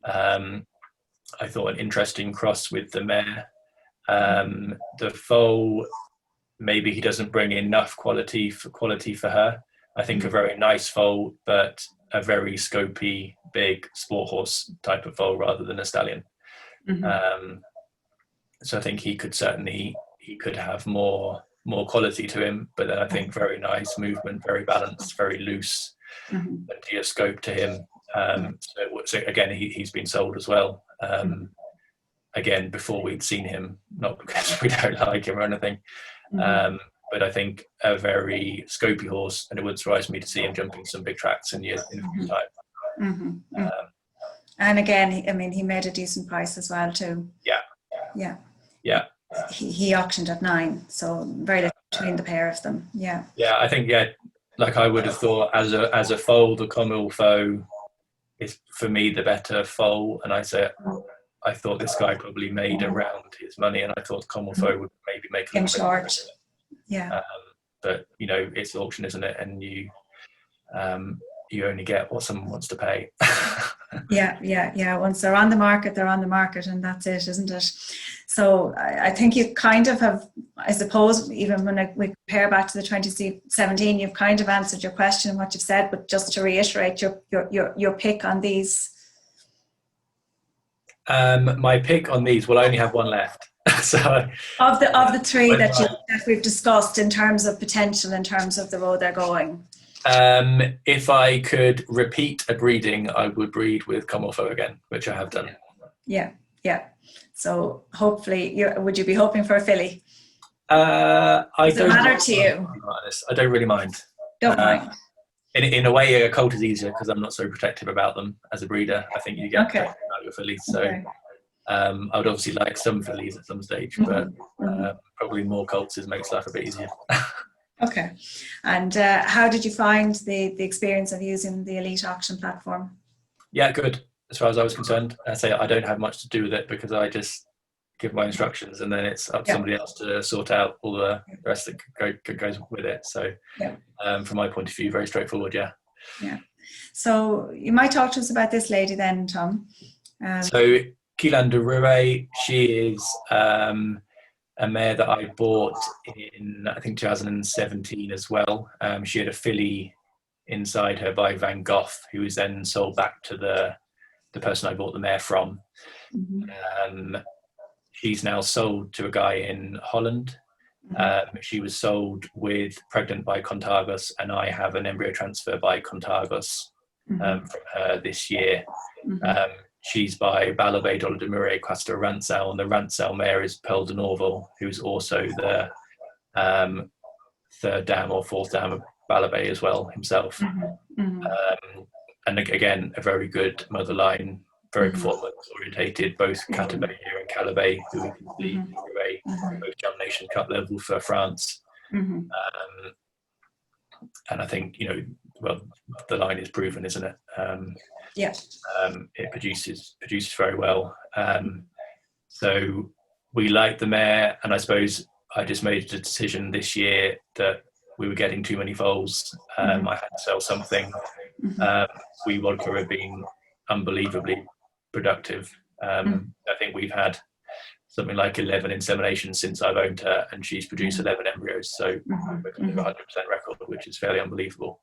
I thought an interesting cross with the mare. The foal, maybe he doesn't bring enough quality for her. I think a very nice foal, but a very scopy, big sport horse type of foal rather than a stallion. So I think he could have more quality to him, but then I think very nice movement, very balanced, very loose, plenty of scope to him. So again, he's been sold as well. Again, before we'd seen him, not because we don't like him or anything. But I think a very scopy horse, and it wouldn't surprise me to see him jumping some big tracks in a few time. And again, he made a decent price as well too. Yeah. He auctioned at 9, so very little between the pair of them. Yeah, I think like I would have thought as a foal, the Camille Faux is for me the better foal, and I thought this guy probably made around his money, and I thought Camille Faux would maybe make a little bit short. But it's auction, isn't it? And you only get what someone wants to pay. Once they're on the market, and that's it, isn't it? So I think you kind of have, I suppose, even when we compare back to the 2017, you've kind of answered your question and what you've said, but just to reiterate your pick on these. My pick on these, well, I only have one left. So of the three that we've discussed in terms of potential, in terms of the road they're going. If I could repeat a breeding, I would breed with Camille Faux again, which I have done. Yeah. So hopefully, would you be hoping for a filly? Does it matter to you? I don't really mind. Don't mind. In a way, a colt is easier because I'm not so protective about them as a breeder. I think you get about your fillies. So I would obviously like some fillies at some stage, but probably more colts makes life a bit easier. Okay. And how did you find the experience of using the Elite auction platform? Yeah, good. As far as I was concerned, I say I don't have much to do with it because I just give my instructions and then it's up to somebody else to sort out all the rest that goes with it. So from my point of view, very straightforward. Yeah. So you might talk to us about this lady then, Tom. So Kilan de Rouet, she is a mare that I bought in, I think, 2017 as well. She had a filly inside her by Van Gogh, who was then sold back to the person I bought the mare from. She's now sold to a guy in Holland. She was sold with pregnant by Teagasc, and I have an embryo transfer by Teagasc from her this year. She's by Balabé Dollar de Muret Quaster Rantzau, and the Rantzau mare is Pearl de Norval, who's also the third dam or fourth dam of Balabé as well himself. And again, a very good mother line, very performance orientated, both Catabay here and Calabay, who we can see both Jump Nation Cup level for France. And I think, you know, well, the line is proven, isn't it? It produces very well. So we like the mare, and I suppose I just made a decision this year that we were getting too many foals. I had to sell something. We vodka have been unbelievably productive. I think we've had something like 11 inseminations since I've owned her, and she's produced 11 embryos. So we're kind of 100% record, which is fairly unbelievable.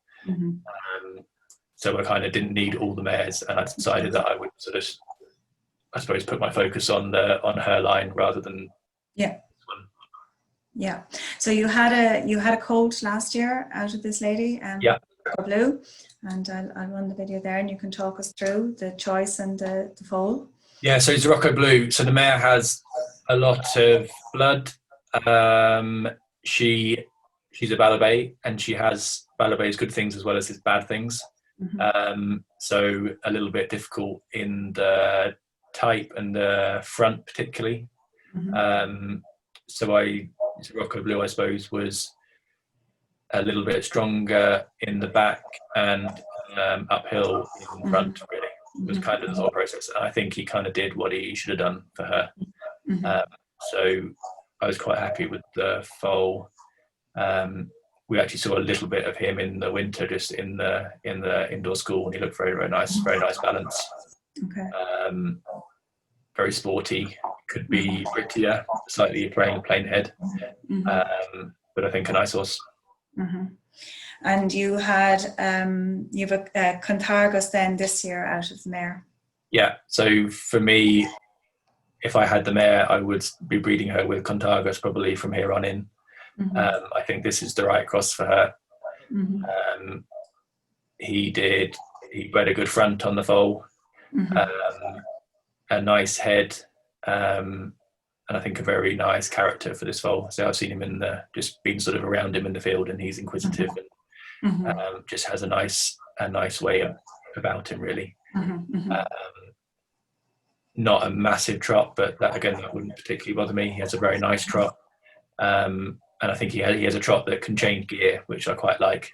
So I kind of didn't need all the mares, and I decided that I would sort of, I suppose, put my focus on her line rather than this one. Yeah. So you had a colt last year out of this lady, Blue, and I'll run the video there, and you can talk us through the choice and the foal. Yeah. So it's Rocco Blue. So the mare has a lot of blood. She's a Balabé, and she has Balabé's good things as well as his bad things. So a little bit difficult in the type and the front particularly. So Rocco Blue, I suppose, was a little bit stronger in the back and uphill in front, really. It was kind of the whole process. And I think he kind of did what he should have done for her. So I was quite happy with the foal. We actually saw a little bit of him in the winter, just in the indoor school, and he looked very, very nice balance. Very sporty, could be prettier, slightly plain head, but I think a nice horse. And you have a Teagasc then this year out of the mare. Yeah. So for me, if I had the mare, I would be breeding her with Teagasc probably from here on in. I think this is the right cross for her. He bred a good front on the foal, a nice head, and I think a very nice character for this foal. So I've seen him just been sort of around him in the field, and he's inquisitive and just has a nice way about him, really. Not a massive trot, but that wouldn't particularly bother me. He has a very nice trot. And I think he has a trot that can change gear, which I quite like.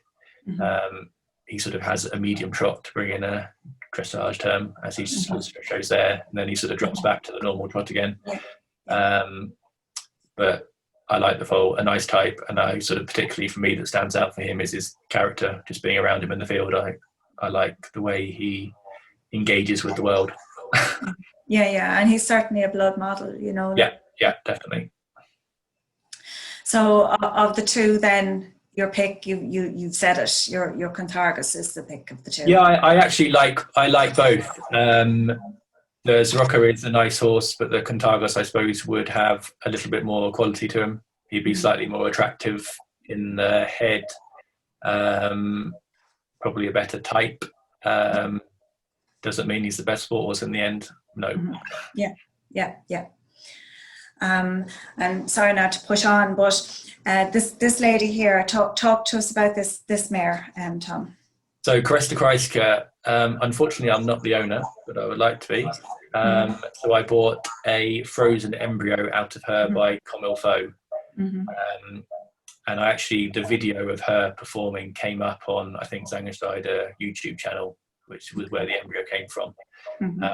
He sort of has a medium trot to bring in a dressage term, as he shows there, and then he sort of drops back to the normal trot again. But I like the foal, a nice type, and I sort of, particularly for me, that stands out for him is his character, just being around him in the field. I like the way he engages with the world. And he's certainly a blood model, you know. Yeah, definitely. So of the two, then your pick, you've said it. Your Teagasc is the pick of the two. Yeah, I actually like both. The Zrocco is a nice horse, but the Teagasc, I suppose, would have a little bit more quality to him. He'd be slightly more attractive in the head, probably a better type. Doesn't mean he's the best sport horse in the end. No. Yeah. And sorry not to push on, but this lady here, talk to us about this mare, Tom. So Cresta Kreischer, unfortunately I'm not the owner, but I would like to be. So I bought a frozen embryo out of her by Comilfo. And the video of her performing came up on, I think, Zangerstein YouTube channel, which was where the embryo came from. And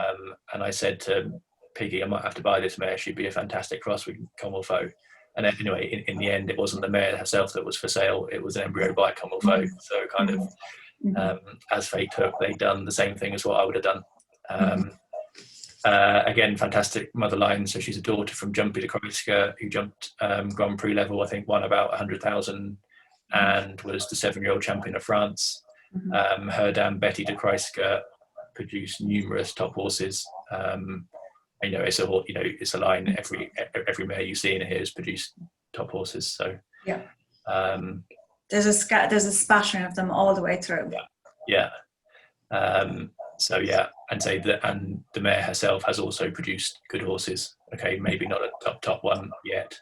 I said to Piggy, I might have to buy this mare. She'd be a fantastic cross with Comilfo. And anyway, in the end, it wasn't the mare herself that was for sale. It was an embryo by Comilfo. So kind of, as fate took, they'd done the same thing as what I would have done. Again, fantastic mother line. So she's a daughter from Jumpy de Croixca, who jumped Grand Prix level, I think won about 100,000 and was the 7-year-old champion of France. Her dam, Betty de Croixca, produced numerous top horses. It's a line, every mare you see in here has produced top horses. So yeah, there's a spattering of them all the way through. Yeah. So yeah, and the mare herself has also produced good horses. Okay, maybe not a top one yet,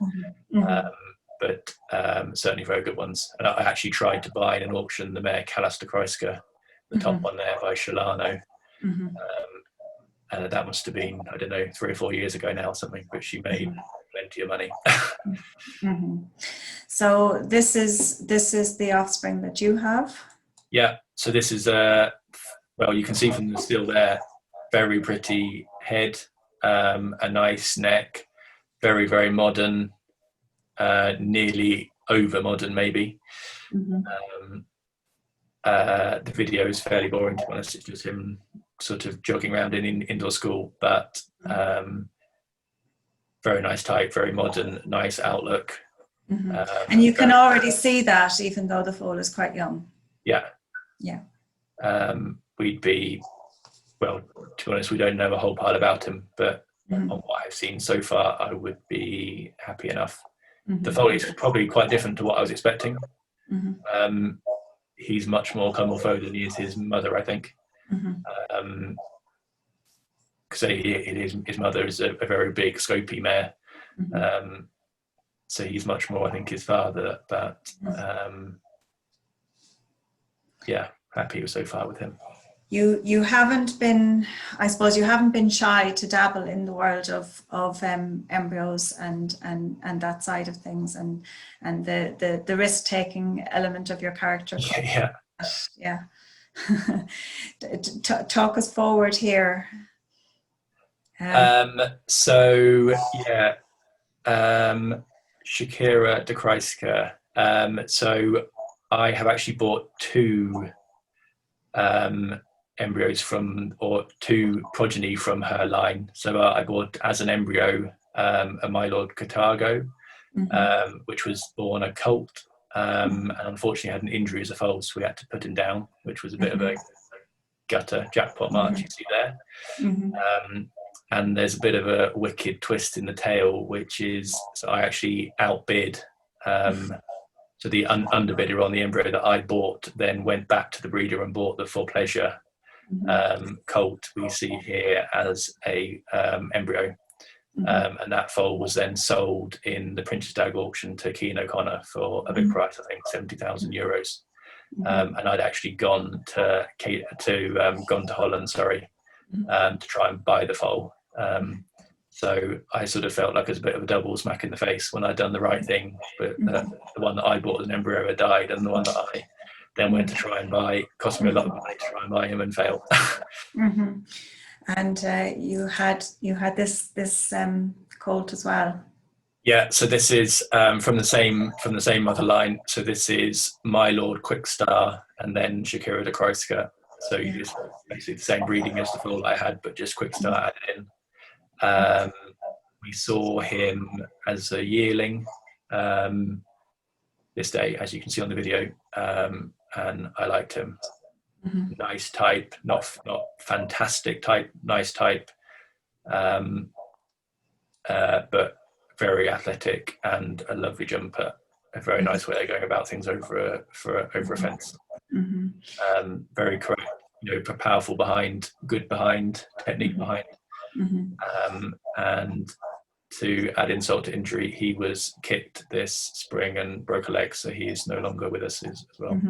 but certainly very good ones. And I actually tried to buy in an auction the mare Calas de Croixca, the top one there by Shalano. And that must have been, I don't know, 3 or 4 years ago now or something, but she made plenty of money. So this is the offspring that you have? Yeah, so this is well, you can see from the still there, very pretty head, a nice neck, very, very modern, nearly over modern maybe. The video is fairly boring, to be honest. It's just him sort of jogging around in indoor school, but very nice type, very modern, nice outlook. And you can already see that, even though the foal is quite young. Yeah. We'd be, well, to be honest, we don't know a whole pile about him, but on what I've seen so far, I would be happy enough. The foal is probably quite different to what I was expecting. He's much more comme il faut than he is his mother, I think. Because his mother is a very big, scopy mare. So he's much more, I think, his father. But yeah, happy so far with him. You haven't been, I suppose, you haven't been shy to dabble in the world of embryos and that side of things, and the risk-taking element of your character. Yeah. Talk us forward here. Shakira de Croixca. So I have actually bought 2 embryos or 2 progeny from her line. So I bought as an embryo a My Lord Carthago, which was born a colt, and unfortunately had an injury as a foal, so we had to put him down, which was a bit of a gutter jackpot march you see there. And there's a bit of a wicked twist in the tail, which is, so I actually outbid so the underbidder on the embryo that I bought then went back to the breeder and bought the For Pleasure colt we see here as a embryo. And that foal was then sold in the Prince's Dag auction to Keane O'Connor for a big price, I think 70,000 euros. And I'd actually gone to Holland, to try and buy the foal. So I sort of felt like it was a bit of a double smack in the face when I'd done the right thing, but the one that I bought as an embryo had died, and the one that I then went to try and buy cost me a lot of money to try and buy him and failed. And you had this colt as well. Yeah, so this is from the same mother line. So this is My Lord Quickstar and then Shakira de Croixca. So you just basically the same breeding as the foal I had, but just Quickstar added in. We saw him as a yearling this day, as you can see on the video, and I liked him. Nice type, not fantastic type, nice type, but very athletic and a lovely jumper. A very nice way of going about things over a fence. Very correct, powerful behind, good behind, technique behind. And to add insult to injury, he was kicked this spring and broke a leg, so he is no longer with us as well.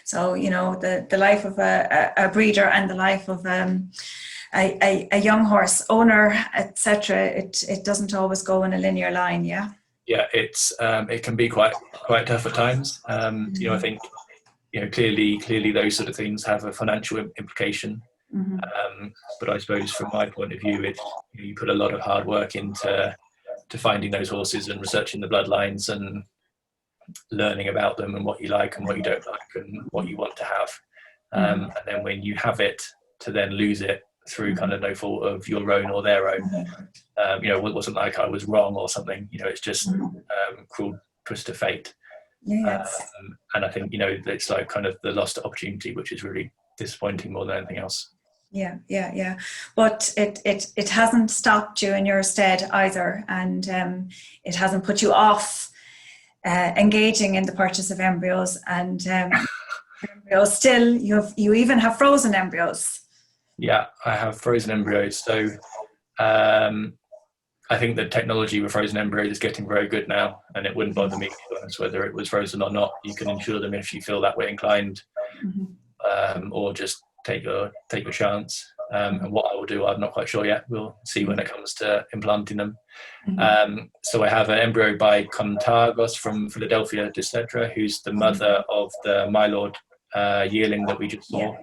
So the life of a breeder and the life of a young horse owner, etc. It doesn't always go in a linear line. Yeah, it can be quite tough at times. I think clearly those sort of things have a financial implication. But I suppose from my point of view, you put a lot of hard work into finding those horses and researching the bloodlines and learning about them and what you like and what you don't like and what you want to have. And then when you have it, to then lose it through kind of no fault of your own or their own. It wasn't like I was wrong or something. It's just cruel twist of fate. Yes. And I think it's like kind of the lost opportunity, which is really disappointing more than anything else. Yeah. But it hasn't stopped you in your stead either, and it hasn't put you off engaging in the purchase of embryos, and embryos still. You even have frozen embryos. Yeah, I have frozen embryos. So I think the technology with frozen embryos is getting very good now, and it wouldn't bother me, to be honest, whether it was frozen or not. You can insure them if you feel that way inclined, or just take your chance. And what I will do, I'm not quite sure yet. We'll see when it comes to implanting them. So I have an embryo by Teagasc from Philadelphia, etc., who's the mother of the Mylord yearling that we just saw,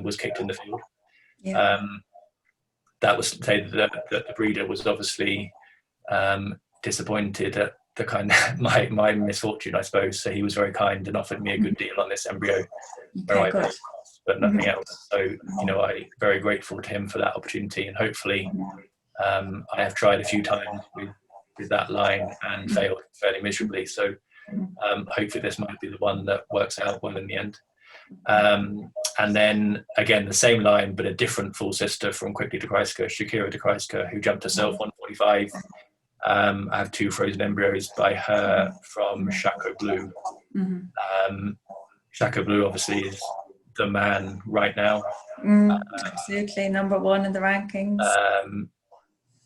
was kicked in the field. That was to say that the breeder was obviously disappointed at the kind of my misfortune, I suppose. So he was very kind and offered me a good deal on this embryo, but nothing else. So I'm very grateful to him for that opportunity, and hopefully I have tried a few times with that line and failed fairly miserably. So hopefully this might be the one that works out well in the end. And then again, the same line, but a different full sister from Quickly Teagasc, Shakira Teagasc, who jumped herself 145. I have 2 frozen embryos by her from Chaco Blue. Chaco Blue obviously is the man right now. Absolutely, number 1 in the rankings.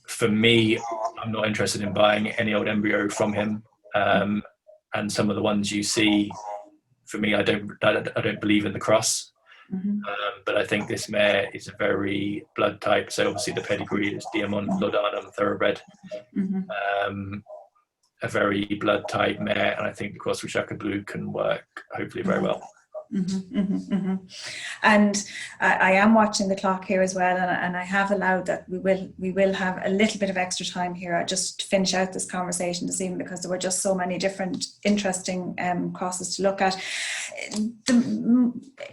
For me, I'm not interested in buying any old embryo from him. And some of the ones you see, for me, I don't believe in the cross. But I think this mare is a very blood type. So obviously the pedigree is Diamond Laudanum Thoroughbred. A very blood type mare, and I think the cross with Chaco Blue can work hopefully very well. And I am watching the clock here as well, and I have allowed that we will have a little bit of extra time here just to finish out this conversation this evening, because there were just so many different interesting crosses to look at.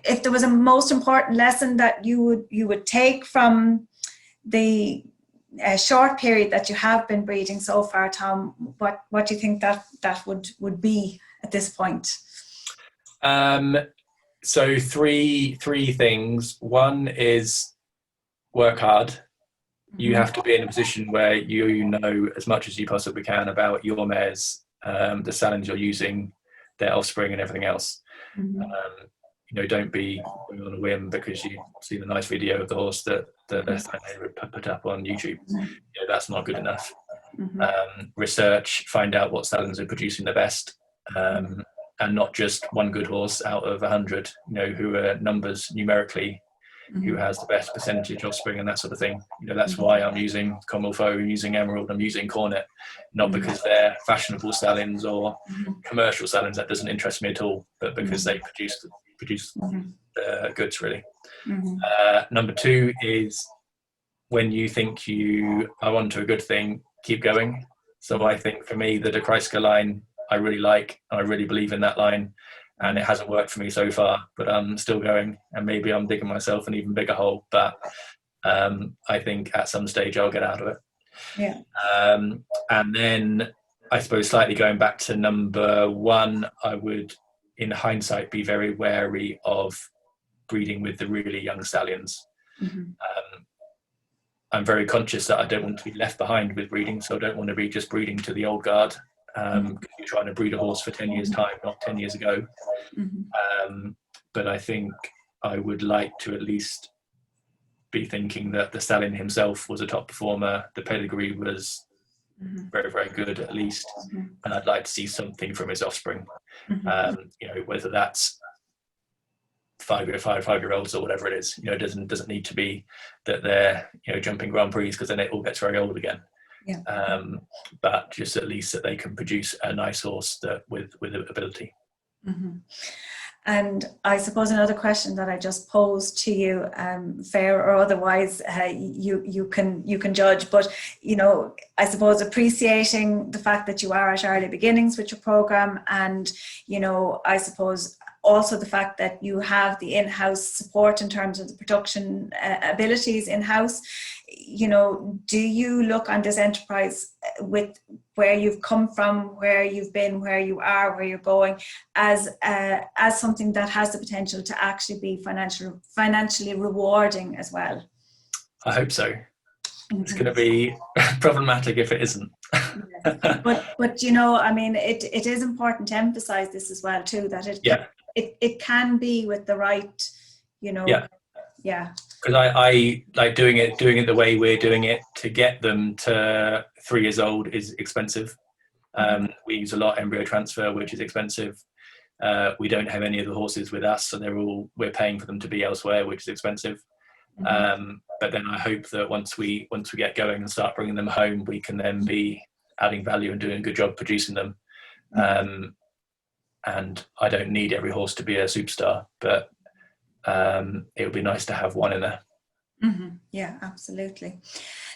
If there was a most important lesson that you would take from the short period that you have been breeding so far, Tom, what do you think that would be at this point? So three things. One is work hard. You have to be in a position where you know as much as you possibly can about your mares, the stallions you're using, their offspring and everything else. Don't be on a whim because you've seen a nice video of the horse that the would put up on YouTube. That's not good enough. Research, find out what stallions are producing the best. And not just one good horse out of 100, who are numbers numerically, who has the best percentage offspring and that sort of thing. That's why I'm using Comilfo, I'm using Emerald, I'm using Cornet, not because they're fashionable stallions or commercial stallions. That doesn't interest me at all, but because they produce the goods, really. Number 2 is when you think you are onto a good thing, keep going. So I think for me, the Teagasc line, I really like, and I really believe in that line, and it hasn't worked for me so far, but I'm still going, and maybe I'm digging myself an even bigger hole, but I think at some stage I'll get out of it. And then I suppose slightly going back to number 1, I would, in hindsight, be very wary of breeding with the really young stallions. I'm very conscious that I don't want to be left behind with breeding, so I don't want to be just breeding to the old guard. You're trying to breed a horse for 10 years time, not 10 years ago. But I think I would like to at least be thinking that the stallion himself was a top performer, the pedigree was very, very good at least, and I'd like to see something from his offspring. Whether that's 5-year-olds or whatever it is, it doesn't need to be that they're jumping Grand Prix, because then it all gets very old again. But just at least that they can produce a nice horse that with ability. And I suppose another question that I just posed to you, fair or otherwise, you can judge, but I suppose appreciating the fact that you are at early beginnings with your program, and I suppose also the fact that you have the in-house support in terms of the production abilities in-house. You know, do you look on this enterprise with where you've come from, where you've been, where you are, where you're going, as something that has the potential to actually be financially rewarding as well? I hope so. It's going to be problematic if it isn't. But you know, I mean, it is important to emphasize this as well too, that it can be with the right, you know. Yeah. Because I like doing it the way we're doing it. To get them to 3 years old is expensive. We use a lot Embryo Transfer, which is expensive. We don't have any of the horses with us, so we're paying for them to be elsewhere, which is expensive. But then I hope that once we get going and start bringing them home, we can then be adding value and doing a good job producing them. And I don't need every horse to be a superstar, but it would be nice to have one in there. Yeah, absolutely.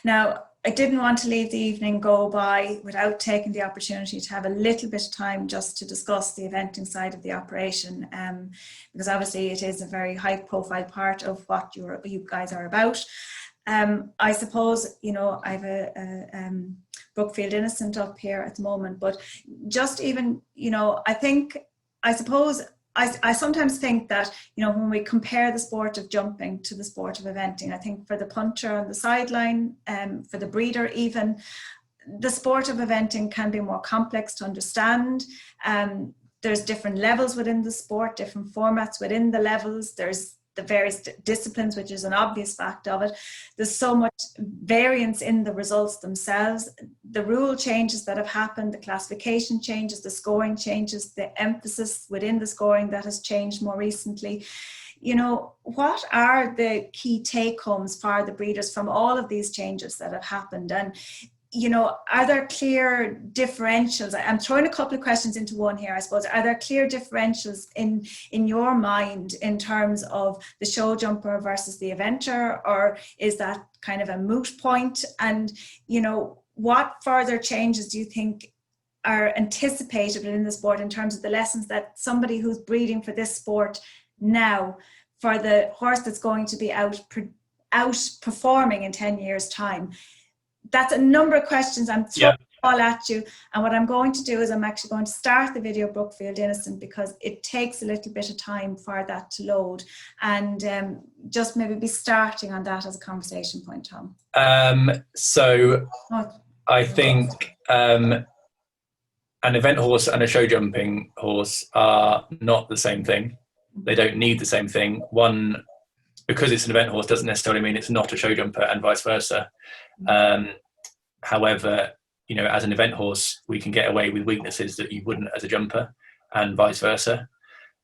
Now, I didn't want to leave the evening go by without taking the opportunity to have a little bit of time just to discuss the eventing side of the operation, because obviously it is a very high profile part of what you guys are about. I suppose, you know, I have a Brookfield Innocent up here at the moment, but just even, you know, I sometimes think that, you know, when we compare the sport of jumping to the sport of eventing, I think for the punter on the sideline, for the breeder even, the sport of eventing can be more complex to understand. There's different levels within the sport, different formats within the levels. There's the various disciplines, which is an obvious fact of it. There's so much variance in the results themselves. The rule changes that have happened, the classification changes, the scoring changes, the emphasis within the scoring that has changed more recently. You know, what are the key take-homes for the breeders from all of these changes that have happened? And, you know, are there clear differentials? I'm throwing a couple of questions into one here, I suppose. Are there clear differentials in your mind in terms of the show jumper versus the eventer, or is that kind of a moot point? And, you know, what further changes do you think are anticipated within the sport in terms of the lessons that somebody who's breeding for this sport now, for the horse that's going to be outperforming in 10 years' time? That's a number of questions I'm throwing all at you. And what I'm going to do is I'm actually going to start the video Brookfield Innocent, because it takes a little bit of time for that to load. And just maybe be starting on that as a conversation point, Tom. I think an event horse and a show jumping horse are not the same thing. They don't need the same thing. One, because it's an event horse, doesn't necessarily mean it's not a show jumper, and vice versa. However, you know, as an event horse, we can get away with weaknesses that you wouldn't as a jumper, and vice versa.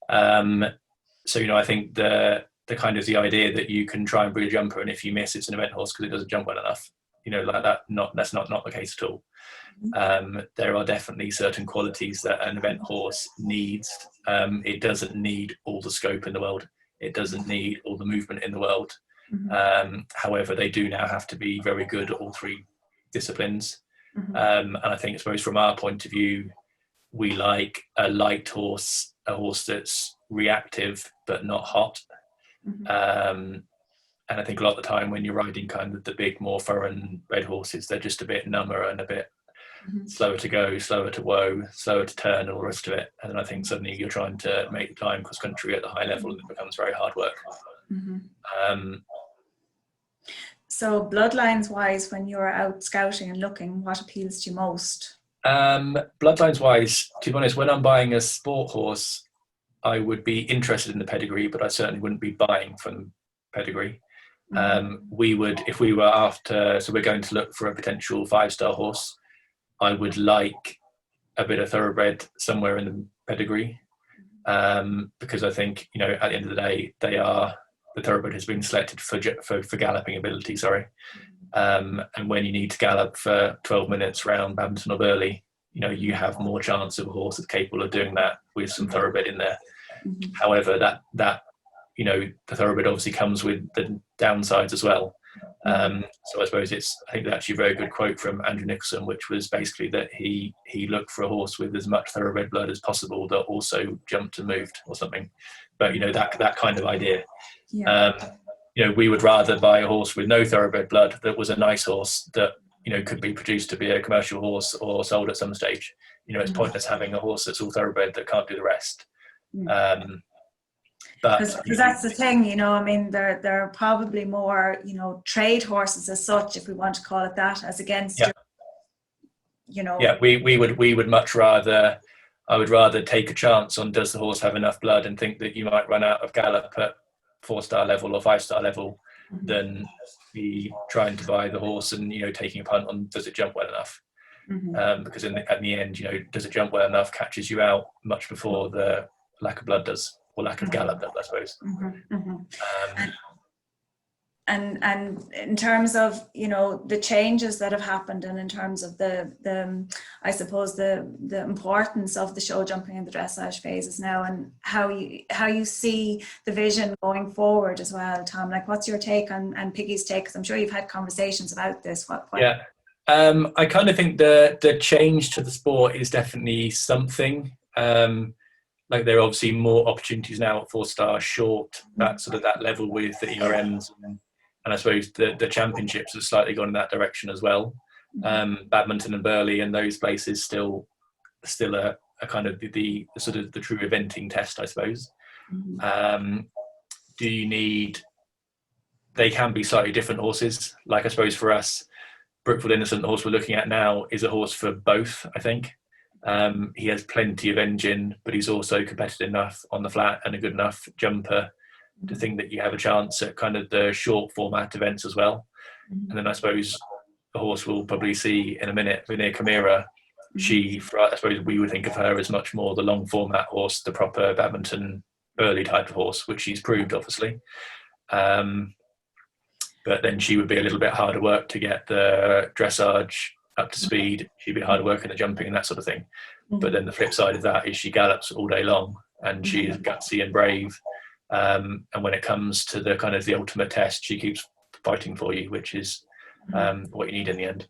So, you know, I think the kind of the idea that you can try and breed a jumper, and if you miss, it's an event horse because it doesn't jump well enough. You know, like that. That's not the case at all. There are definitely certain qualities that an event horse needs. It doesn't need all the scope in the world. It doesn't need all the movement in the world. However, they do now have to be very good at all three disciplines. And I think, I suppose, from our point of view, we like a light horse, a horse that's reactive but not hot. And I think a lot of the time when you're riding kind of the big, more foreign bred horses, they're just a bit number and a bit slower to go, slower to whoa, slower to turn, and all the rest of it. And then I think suddenly you're trying to make the climb cross country at the high level, and it becomes very hard work. So bloodlines wise, when you're out scouting and looking, what appeals to you most? Bloodlines wise, to be honest, when I'm buying a sport horse, I would be interested in the pedigree, but I certainly wouldn't be buying from pedigree. We would, if we were after, so we're going to look for a potential 5-star horse, I would like a bit of thoroughbred somewhere in the pedigree, because I think, you know, at the end of the day, the thoroughbred has been selected for galloping ability, and when you need to gallop for 12 minutes round Badminton or Burley, you know, you have more chance of a horse that's capable of doing that with some thoroughbred in there. However, that you know, the thoroughbred obviously comes with the downsides as well. So I suppose I think that's actually a very good quote from Andrew Nicholson, which was basically that he looked for a horse with as much thoroughbred blood as possible that also jumped and moved or something. But, that kind of idea. Yeah. We would rather buy a horse with no thoroughbred blood that was a nice horse that, could be produced to be a commercial horse or sold at some stage. It's pointless having a horse that's all thoroughbred that can't do the rest. Because that's the thing, there are probably more, trade horses as such, if we want to call it that, as against, Yeah, we would much rather, I would rather take a chance on does the horse have enough blood and think that you might run out of gallop at 4-star level or 5-star level than be trying to buy the horse and, taking a punt on does it jump well enough. Because at the end, does it jump well enough catches you out much before the lack of blood does. Or lack of gallop, I suppose. And in terms of the changes that have happened, and in terms of the I suppose the importance of the show jumping and the dressage phases now, and how you see the vision going forward as well, Tom. Like, what's your take and Piggy's take? Because I'm sure you've had conversations about this. Yeah, I kind of think the change to the sport is definitely something. Like, there are obviously more opportunities now at 4-star short, that sort of that level with the ERMs, and I suppose the championships have slightly gone in that direction as well. Badminton and Burghley and those places still a kind of the sort of the true eventing test, I suppose. They can be slightly different horses. Like, I suppose for us, Brookfield Innocent, the horse we're looking at now, is a horse for both, I think. He has plenty of engine, but he's also competitive enough on the flat and a good enough jumper to think that you have a chance at kind of the short format events as well. And then I suppose the horse we'll probably see in a minute, Vinay Chimera, I suppose we would think of her as much more the long format horse, the proper badminton early type of horse, which she's proved, obviously. But then she would be a little bit harder work to get the dressage up to speed. She'd be harder work in the jumping and that sort of thing. But then the flip side of that is she gallops all day long, and she is gutsy and brave. And when it comes to the kind of the ultimate test, she keeps fighting for you, which is what you need in the end.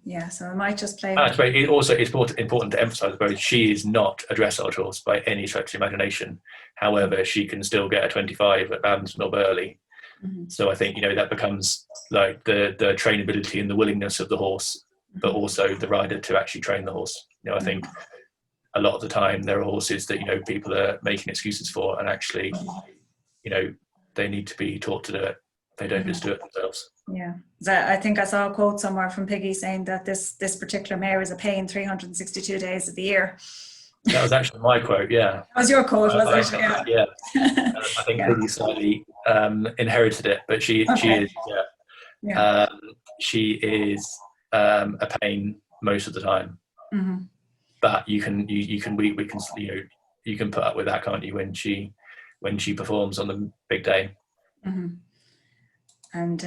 Yeah, so I might just play. It also is important to emphasise, both she is not a dressage horse by any stretch of imagination. However, she can still get a 25 at Badminton or Burghley. So I think that becomes like the trainability and the willingness of the horse, but also the rider to actually train the horse. I think a lot of the time there are horses that people are making excuses for, and actually they need to be taught to do it. They don't just do it themselves. Yeah, I think I saw a quote somewhere from Piggy saying that this particular mare is a pain 362 days of the year. That was actually my quote. Yeah, that was your quote, was it? Yeah. I think Piggy slightly inherited it, but she is. Yeah. She is a pain most of the time. But you can put up with that, can't you, when she performs on the big day. And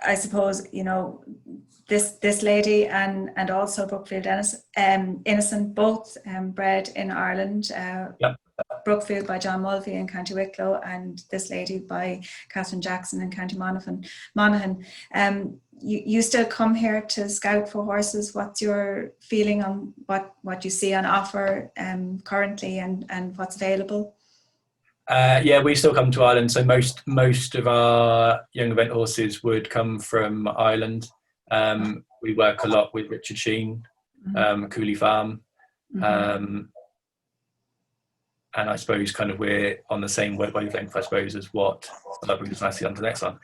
I suppose this lady and also Brookfield Innocent, both bred in Ireland. Brookfield by John Mulvey in County Wicklow, and this lady by Catherine Jackson in County Monaghan. You still come here to scout for horses. What's your feeling on what you see on offer currently and what's available? We still come to Ireland. So most of our young event horses would come from Ireland. We work a lot with Richard Sheen, Cooley Farm. And I suppose kind of we're on the same wavelength, I suppose, as what that brings us nicely on to the next one.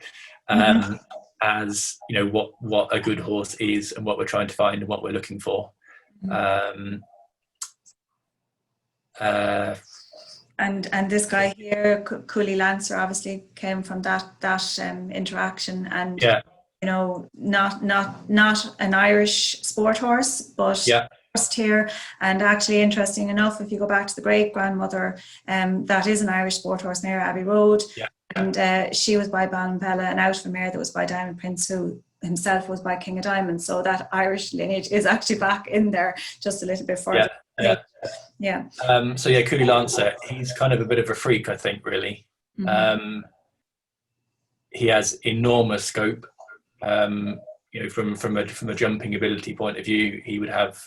As what a good horse is and what we're trying to find and what we're looking for. And this guy here, Cooley Lancer, obviously came from that interaction, and not an Irish sport horse, but first here. And actually, interesting enough, if you go back to the great grandmother, that is an Irish sport horse, Mare Abbey Road, and she was by Ballinbella, and out of a mare that was by Diamond Prince, who himself was by King of Diamonds. So that Irish lineage is actually back in there just a little bit further. Cooley Lancer, he's kind of a bit of a freak, I think, really. he has enormous scope. You know, from a jumping ability point of view, he would have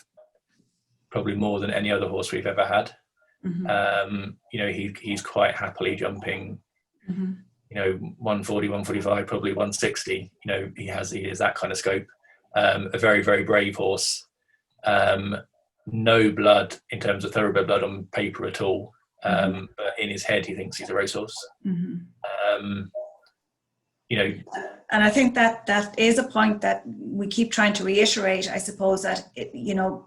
probably more than any other horse we've ever had. You know, he's quite happily jumping, you know, 140, 145, probably 160. You know, he has that kind of scope. A very, very brave horse. No blood in terms of thoroughbred blood on paper at all. But in his head, he thinks he's a racehorse. You know, and I think that is a point that we keep trying to reiterate, I suppose, that you know,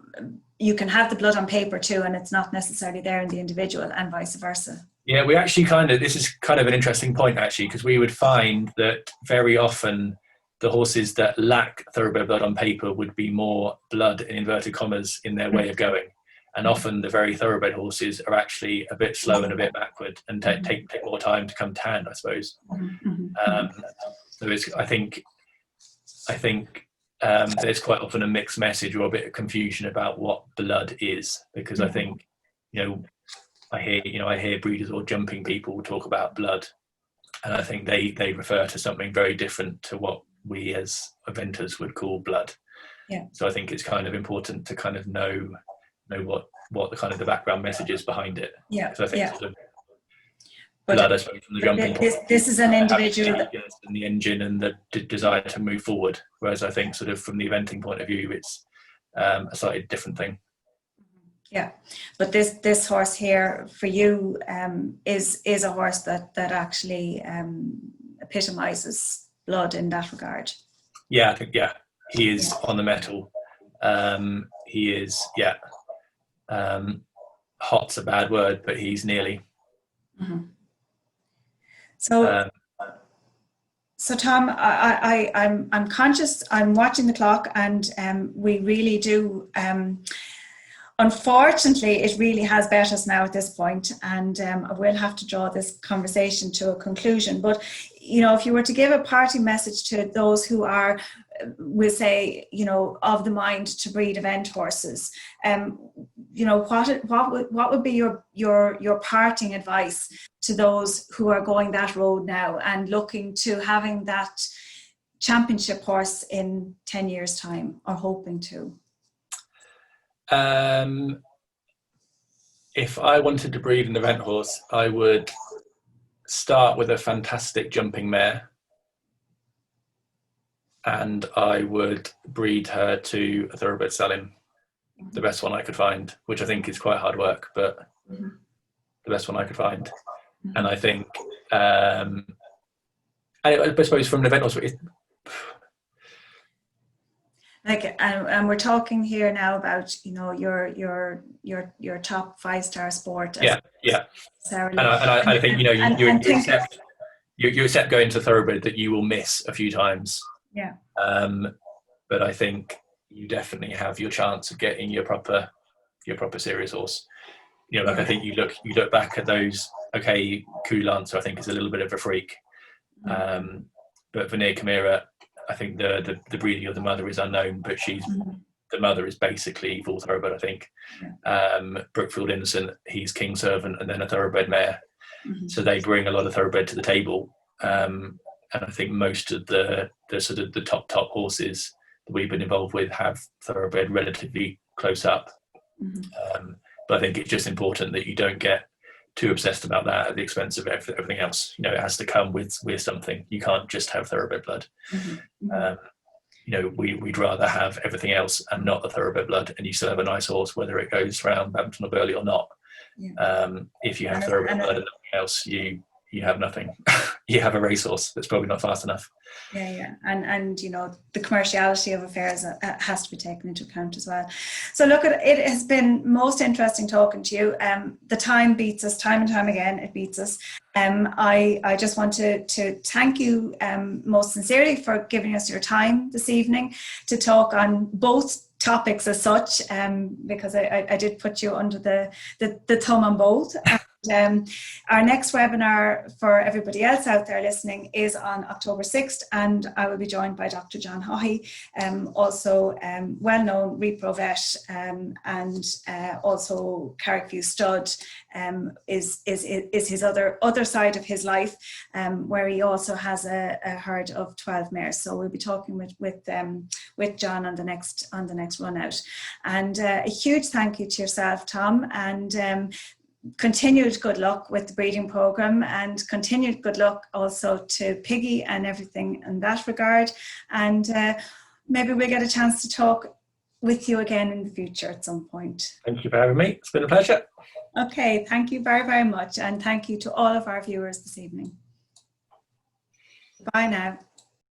you can have the blood on paper too, and it's not necessarily there in the individual, and vice versa. Yeah, we actually this is kind of an interesting point actually, because we would find that very often the horses that lack thoroughbred blood on paper would be more blood in inverted commas in their way of going. And often the very thoroughbred horses are actually a bit slow and a bit backward, and take more time to come to hand, I suppose. So I think there's quite often a mixed message or a bit of confusion about what blood is, because I think, you know, I hear breeders or jumping people talk about blood, and I think they refer to something very different to what we as eventers would call blood. Yeah. So I think it's kind of important to kind of know what the kind of the background message is behind it. Yeah. So I think sort of blood, I suppose, from the jumping. This is an individual and the engine and the desire to move forward. Whereas I think sort of from the eventing point of view, it's a slightly different thing. Yeah, but this horse here for you is a horse that actually epitomizes blood in that regard. Yeah, I think he is on the metal. He is hot's a bad word, but he's nearly. So Tom, I'm conscious. I'm watching the clock, and we really do. Unfortunately, it really has bet us now at this point, and I will have to draw this conversation to a conclusion. But you know, if you were to give a parting message to those who are, we'll say, you know, of the mind to breed event horses, you know, what would be your parting advice to those who are going that road now and looking to having that championship horse in 10 years' time, or hoping to? If I wanted to breed an event horse, I would start with a fantastic jumping mare, and I would breed her to a thoroughbred stallion, the best one I could find, which I think is quite hard work, but the best one I could find. And I think, I suppose from an event horse, and we're talking here now about, you know, your top 5-star sport. And I think, you know, you accept going to thoroughbred that you will miss a few times. Yeah. But I think you definitely have your chance of getting your proper serious horse. You know, like I think you look back at those. Okay, Conlon, I think is a little bit of a freak, but Veneer Chimera, I think the breeding of the mother is unknown, but the mother is basically full thoroughbred, I think. Brookfield Innocent, he's King Servant and then a thoroughbred mare. So they bring a lot of thoroughbred to the table. And I think most of the sort of the top horses that we've been involved with have thoroughbred relatively close up. But I think it's just important that you don't get too obsessed about that at the expense of everything else. You know, it has to come with something. You can't just have thoroughbred blood. You know, we'd rather have everything else and not the thoroughbred blood, and you still have a nice horse, whether it goes around Bampton or Burley or not. If you have thoroughbred blood and nothing else, you have nothing. You have a racehorse that's probably not fast enough. And you know, the commerciality of affairs has to be taken into account as well. So look, it has been most interesting talking to you. The time beats us time and time again. It beats us. I just want to thank you most sincerely for giving us your time this evening to talk on both topics as such, because I did put you under the thumb on both. Our next webinar for everybody else out there listening is on October 6th, and I will be joined by Dr. John Haughey, also well-known repro vet, and also Carrickview stud is his other side of his life, where he also has a herd of 12 mares. So we'll be talking with John on the next run out. And a huge thank you to yourself, Tom, and continued good luck with the breeding program, and continued good luck also to Piggy and everything in that regard. And maybe we'll get a chance to talk with you again in the future at some point. Thank you for having me. It's been a pleasure. Okay, thank you very, very much. And thank you to all of our viewers this evening. Bye now.